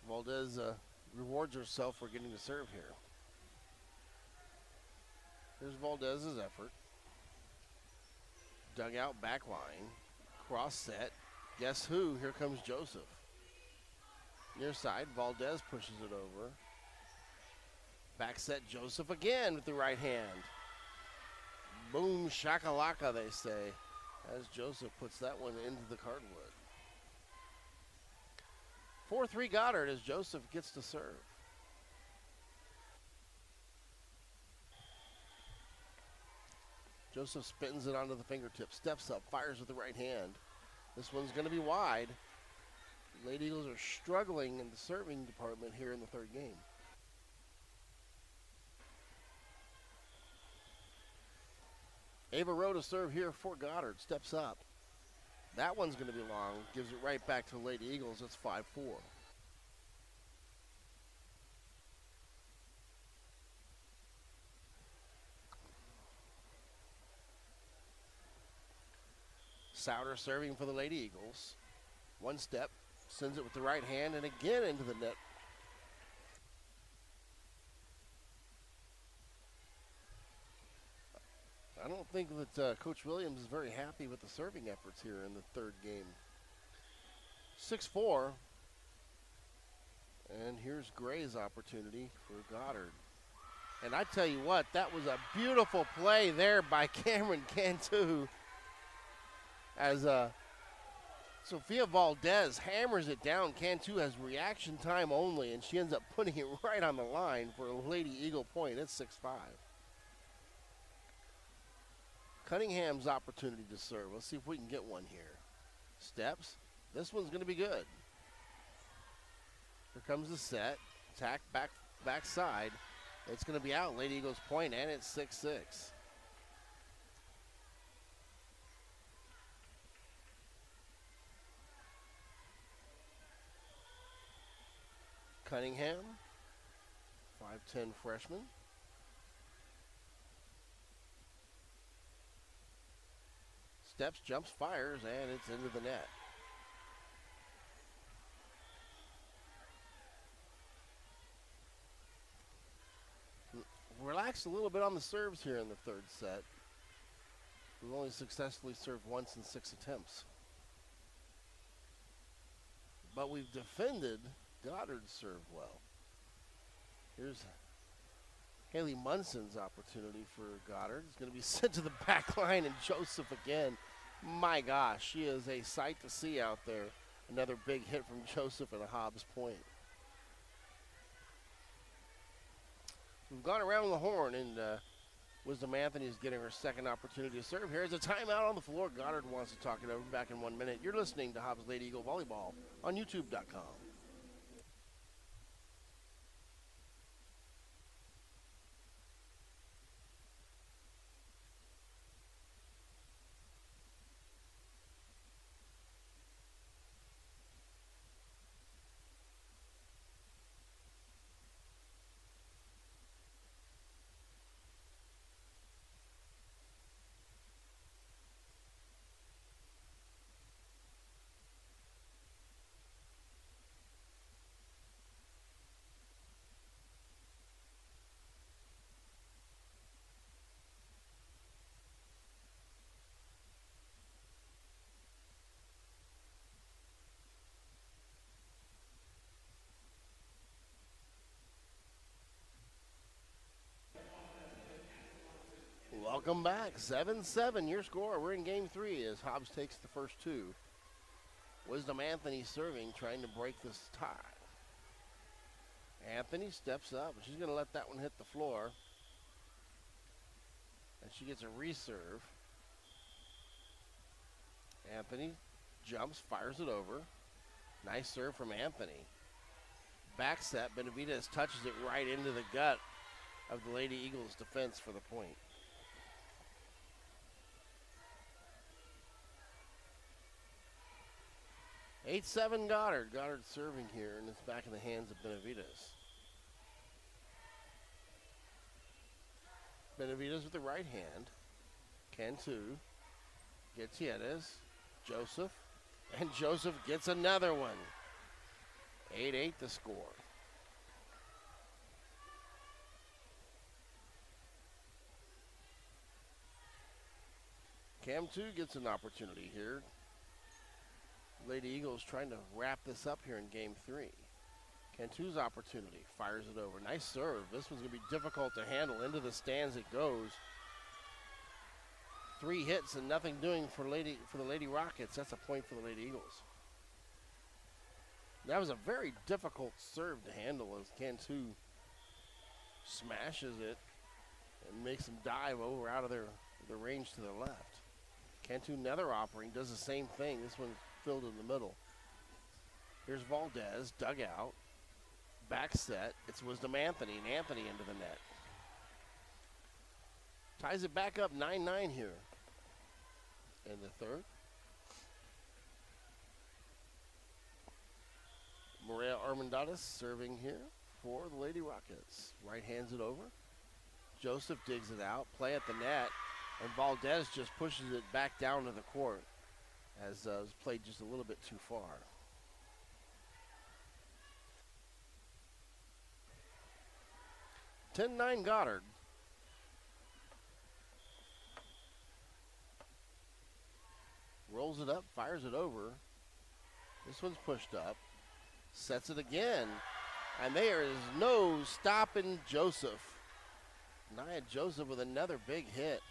[SPEAKER 1] Valdez rewards herself for getting to serve here. Here's Valdez's effort. Dugout back line. Cross set. Guess who? Here comes Joseph. Near side, Valdez pushes it over. Back set, Joseph again with the right hand. Boom shakalaka, they say, as Joseph puts that one into the cardwood. 4-3 Goddard as Joseph gets to serve. Joseph spins it onto the fingertip, steps up, fires with the right hand. This one's going to be wide. Lady Eagles are struggling in the serving department here in the third game. Ava Rowe to serve here for Goddard, steps up. That one's going to be long, gives it right back to the Lady Eagles. It's 5-4. Souter serving for the Lady Eagles. One step, sends it with the right hand, and again into the net. I don't think that Coach Williams is very happy with the serving efforts here in the third game. 6-4. And here's Gray's opportunity for Goddard. And I tell you what, that was a beautiful play there by Cameron Cantu. as Sophia Valdez hammers it down. Cantu has reaction time only, and she ends up putting it right on the line for a Lady Eagle point. It's 6-5. Cunningham's opportunity to serve. Let's see if we can get one here. Steps. This one's going to be good. Here comes the set. Attack backside. It's going to be out. Lady Eagles point, and it's 6-6. Cunningham, 5'10" freshman. Steps, jumps, fires, and it's into the net. Relaxed a little bit on the serves here in the third set. We've only successfully served once in 6 attempts. But we've defended Goddard's serve well. Here's Haley Munson's opportunity for Goddard. It's going to be sent to the back line, and Joseph again. My gosh, she is a sight to see out there. Another big hit from Joseph and a Hobbs point. We've gone around the horn, and Wisdom Anthony is getting her second opportunity to serve. Here's a timeout on the floor. Goddard wants to talk it over. Back in 1 minute. You're listening to Hobbs Lady Eagle Volleyball on YouTube.com. Welcome back. 7-7 your score. We're in game 3 as Hobbs takes the first two. Wisdom Anthony serving, trying to break this tie. Anthony steps up. She's going to let that one hit the floor. And she gets a reserve. Anthony jumps, fires it over. Nice serve from Anthony. Back set. Benavidez touches it right into the gut of the Lady Eagles defense for the point. 8-7 Goddard. Goddard serving here, and it's back in the hands of Benavidez. Benavidez with the right hand. Cantu. Gutierrez. Joseph. And Joseph gets another one. 8-8 the score. Cantu gets an opportunity here. Lady Eagles trying to wrap this up here in game 3. Cantu's opportunity, fires it over. Nice serve. This one's going to be difficult to handle. Into the stands it goes. 3 hits and nothing doing for the Lady Rockets. That's a point for the Lady Eagles. That was a very difficult serve to handle as Cantu smashes it and makes them dive over out of their range to the left. Cantu nether offering does the same thing. This one's filled in the middle. Here's Valdez, dug out. Back set. It's Wisdom Anthony, and Anthony into the net. Ties it back up 9-9 here in the third. Maria Armendariz serving here for the Lady Rockets. Right hands it over. Joseph digs it out. Play at the net. And Valdez just pushes it back down to the court as it was played just a little bit too far. (10-9) Goddard. Rolls it up, fires it over. This one's pushed up. Sets it again. And there is no stopping Joseph. Nia Joseph with another big hit.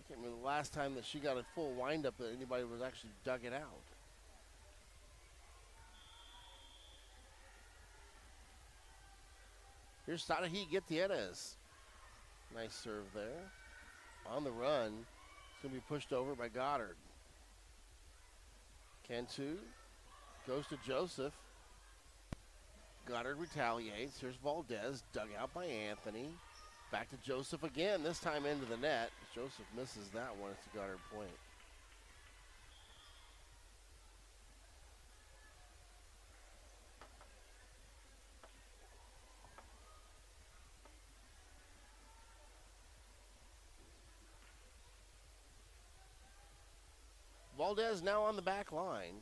[SPEAKER 1] can't remember the last time that she got a full windup that anybody was actually dug it out. Here's Sadahi Gutierrez. Nice serve there. On the run. It's going to be pushed over by Goddard. Cantu goes to Joseph. Goddard retaliates. Here's Valdez, dug out by Anthony. Back to Joseph again, this time into the net. Joseph misses that one. It's a Goddard point. Valdez now on the back line.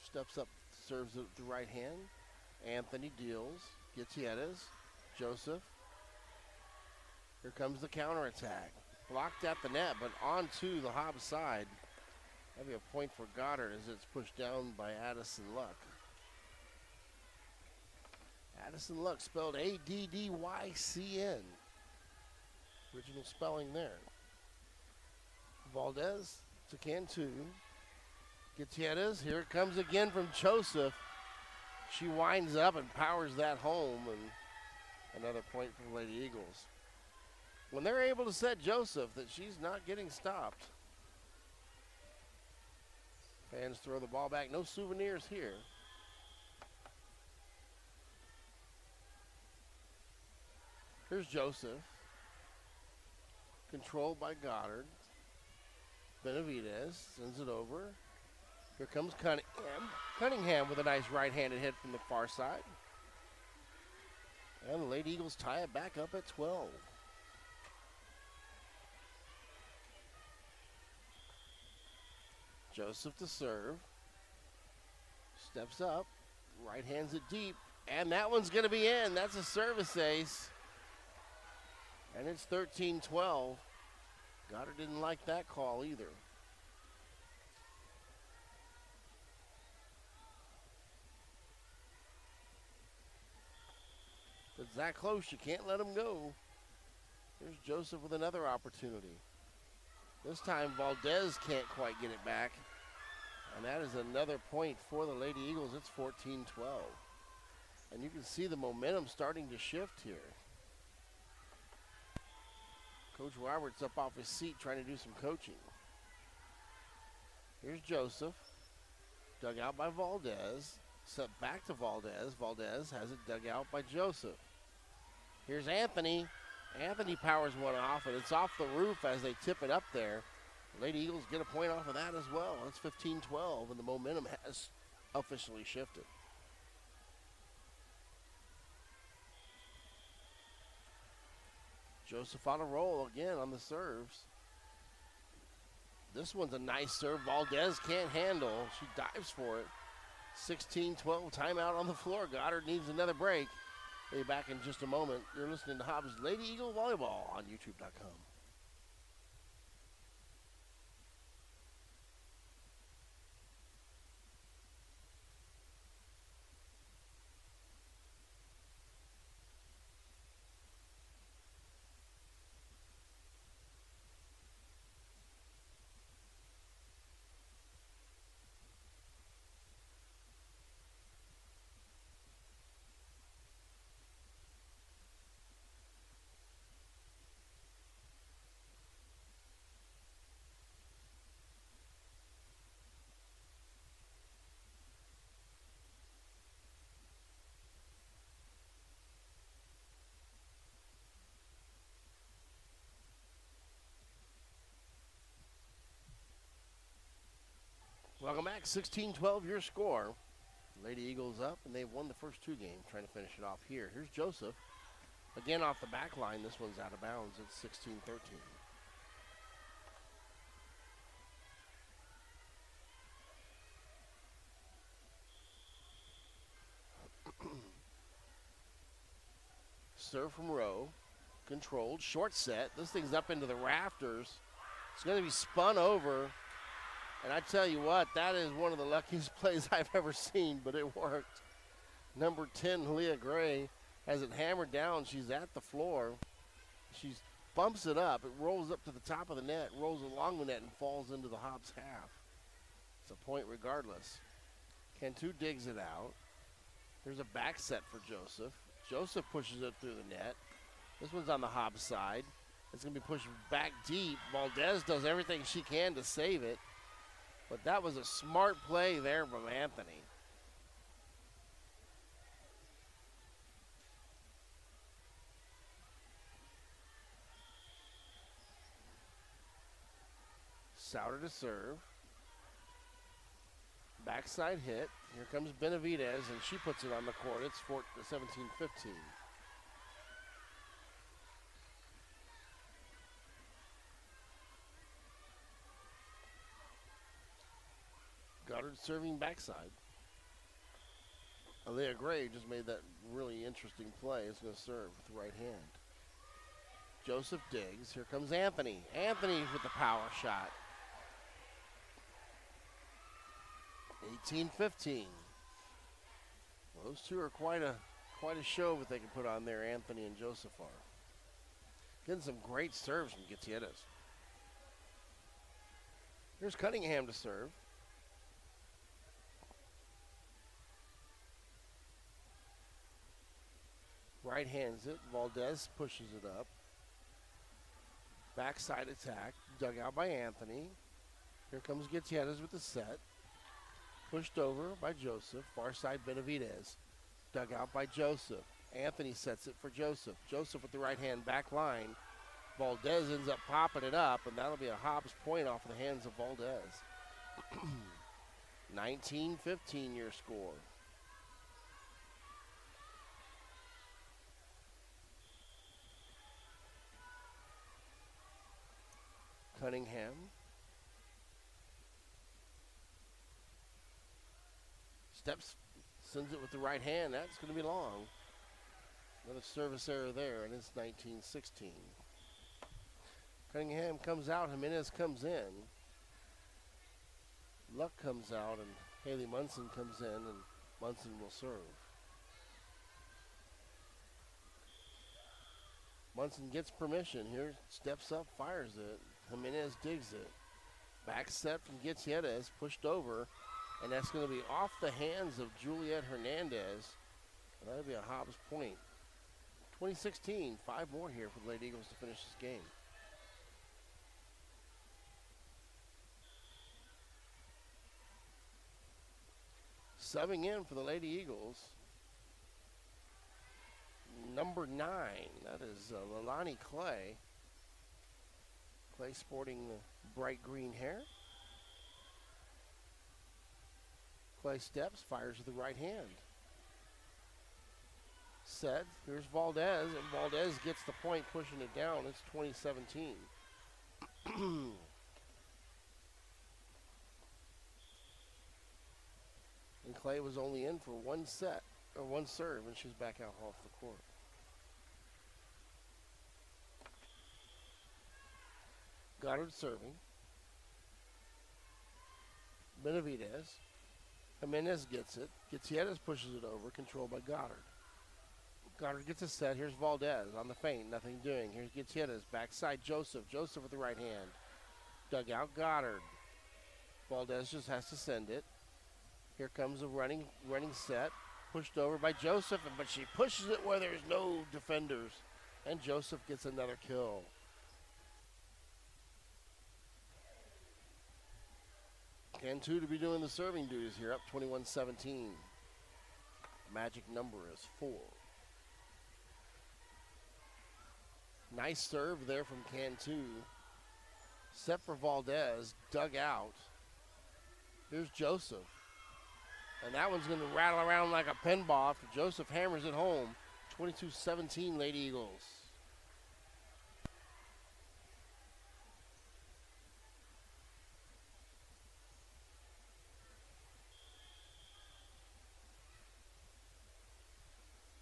[SPEAKER 1] Steps up, serves it with the right hand. Anthony deals. Gutierrez. Joseph. Here comes the counterattack. Blocked at the net, but onto the Hobbs side. That'd be a point for Goddard as it's pushed down by Addison Luck. Addison Luck spelled A-D-D-Y-C-N. Original spelling there. Valdez to Cantu. Gutierrez, here it comes again from Joseph. She winds up and powers that home, and another point for the Lady Eagles. When they're able to set Joseph, that she's not getting stopped. Fans throw the ball back. No souvenirs here. Here's Joseph. Controlled by Goddard. Benavidez sends it over. Here comes Cunningham. Cunningham with a nice right-handed hit from the far side. And the Lady Eagles tie it back up at 12. Joseph to serve. Steps up. Right hands it deep. And that one's going to be in. That's a service ace. And it's 13-12. Goddard didn't like that call either. It's that close, you can't let him go. Here's Joseph with another opportunity. This time Valdez can't quite get it back. And that is another point for the Lady Eagles. It's 14-12. And you can see the momentum starting to shift here. Coach Roberts up off his seat trying to do some coaching. Here's Joseph. Dug out by Valdez. Set back to Valdez. Valdez has it dug out by Joseph. Here's Anthony. Anthony powers one off, and it's off the roof as they tip it up there. The Lady Eagles get a point off of that as well. It's 15-12, and the momentum has officially shifted. Joseph on a roll again on the serves. This one's a nice serve. Valdez can't handle. She dives for it. 16-12, timeout on the floor. Goddard needs another break. We'll be back in just a moment. You're listening to Hobbs Lady Eagle Volleyball on YouTube.com. Welcome back, 16-12 your score. Lady Eagles up, and they've won the first two games, trying to finish it off here. Here's Joseph. Again off the back line, this one's out of bounds. It's 16-13. Serve from Rowe. Controlled, short set. This thing's up into the rafters. It's going to be spun over. And I tell you what, that is one of the luckiest plays I've ever seen, but it worked. Number 10, Leah Gray, has it hammered down. She's at the floor. She's bumps it up. It rolls up to the top of the net, rolls along the net, and falls into the Hobbs half. It's a point regardless. Cantu digs it out. There's a back set for Joseph. Joseph pushes it through the net. This one's on the Hobbs side. It's going to be pushed back deep. Valdez does everything she can to save it. But that was a smart play there from Anthony. Souter to serve. Backside hit. Here comes Benavidez, and she puts it on the court. It's 17-15. Goddard serving backside. Leah Gray just made that really interesting play. It's going to serve with the right hand. Joseph digs. Here comes Anthony. Anthony with the power shot. 18-15. Well, those two are quite a show that they can put on there, Anthony and Joseph are. Getting some great serves from Gutierrez. Here's Cunningham to serve. Right hands it. Valdez pushes it up. Backside attack. Dug out by Anthony. Here comes Gutierrez with the set. Pushed over by Joseph. Far side Benavidez. Dug out by Joseph. Anthony sets it for Joseph. Joseph with the right hand back line. Valdez ends up popping it up, and that'll be a Hobbs point off the hands of Valdez. 19-15 your score. Cunningham. Steps, sends it with the right hand. That's going to be long. Another service error there, and it's 19-16. Cunningham comes out. Jimenez comes in. Luck comes out, and Haley Munson comes in, and Munson will serve. Munson gets permission here. Steps up, fires it. Jimenez digs it. Back set from Gutierrez, pushed over, and that's going to be off the hands of Juliet Hernandez. And that'll be a Hobbs point. 2016, 5 more here for the Lady Eagles to finish this game. Subbing in for the Lady Eagles, number 9, that is Leilani Clay. Clay sporting the bright green hair. Clay steps, fires with the right hand. Set, here's Valdez, and Valdez gets the point, pushing it down. It's 2017. And Clay was only in for one set, or one serve, and she's back out off the court. Goddard serving. Benavidez. Jimenez gets it. Gutierrez pushes it over, controlled by Goddard. Goddard gets a set. Here's Valdez on the feint, nothing doing. Here's Gutierrez, backside Joseph. Joseph with the right hand. Dug out Goddard. Valdez just has to send it. Here comes a running set. Pushed over by Joseph, but she pushes it where there's no defenders. And Joseph gets another kill. Cantu to be doing the serving duties here, up 21-17. Magic number is 4. Nice serve there from Cantu. Set for Valdez, dug out. Here's Joseph. And that one's going to rattle around like a pinball after Joseph hammers it home. 22-17 Lady Eagles.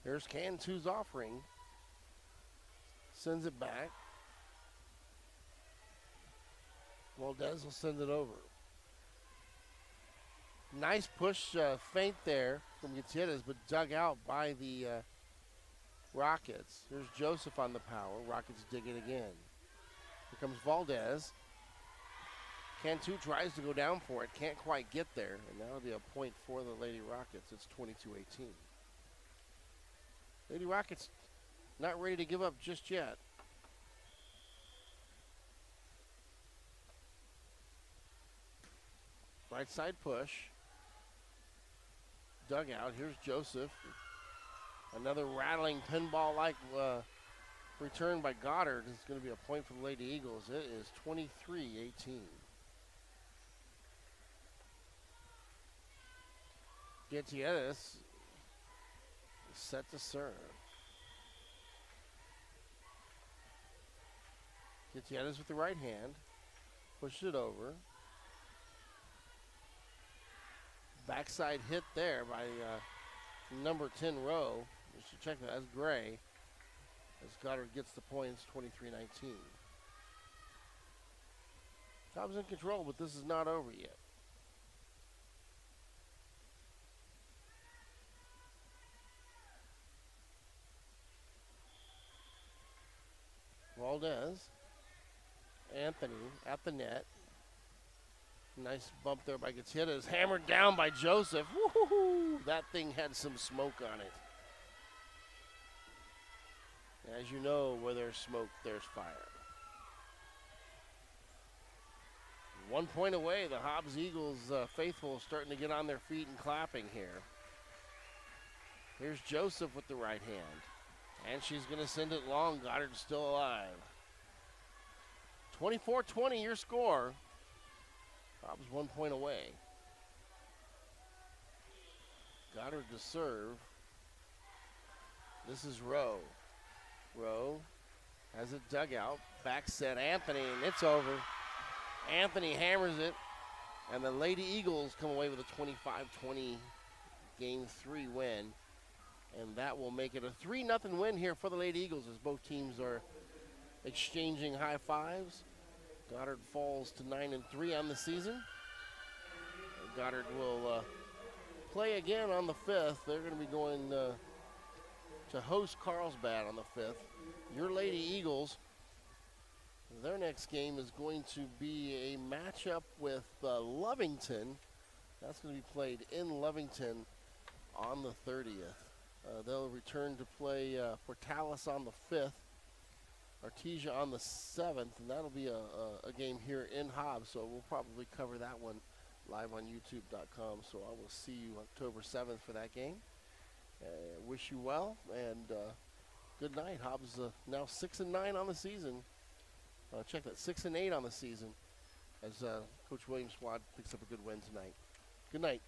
[SPEAKER 1] Here's Cantu's offering. Sends it back. Valdez will send it over. Nice push feint there from Gutierrez, but dug out by the Rockets. Here's Joseph on the power. Rockets dig it again. Here comes Valdez. Cantu tries to go down for it, can't quite get there, and that'll be a point for the Lady Rockets. It's 22-18. Lady Rockets not ready to give up just yet. Right side push. Dugout. Here's Joseph. Another rattling pinball-like return by Goddard. It's going to be a point for the Lady Eagles. It is 23-18. Gutierrez set to serve. Gutierrez with the right hand. Pushes it over. Backside hit there by number 10 row. You should check that. That's Gray. As Goddard gets the points, 23-19. Hobbs in control, but this is not over yet. Valdez. Anthony at the net. Nice bump there by Gutierrez. Hammered down by Joseph. Woo-hoo-hoo. That thing had some smoke on it. As you know, where there's smoke, there's fire. 1 point away. The Hobbs Eagles faithful starting to get on their feet and clapping here. Here's Joseph with the right hand. And she's going to send it long. Goddard's still alive. 24-20 your score. Hobbs 1 point away. Goddard to serve. This is Rowe. Rowe has it dug out. Back set Anthony, and it's over. Anthony hammers it, and the Lady Eagles come away with a 25-20 Game 3 win. And that will make it a 3-0 win here for the Lady Eagles as both teams are exchanging high fives. Goddard falls to 9-3 on the season. Goddard will play again on the 5th. They're going to be going to host Carlsbad on the 5th. Your Lady Eagles, their next game is going to be a matchup with Lovington. That's going to be played in Lovington on the 30th. They'll return to play Portales on the 5th. Artesia on the 7th, and that'll be a game here in Hobbs, so we'll probably cover that one live on YouTube.com. So I will see you October 7th for that game. Wish you well, and good night. Hobbs now 6-9 on the season. Check that, 6-8 on the season as Coach Williams' squad picks up a good win tonight. Good night.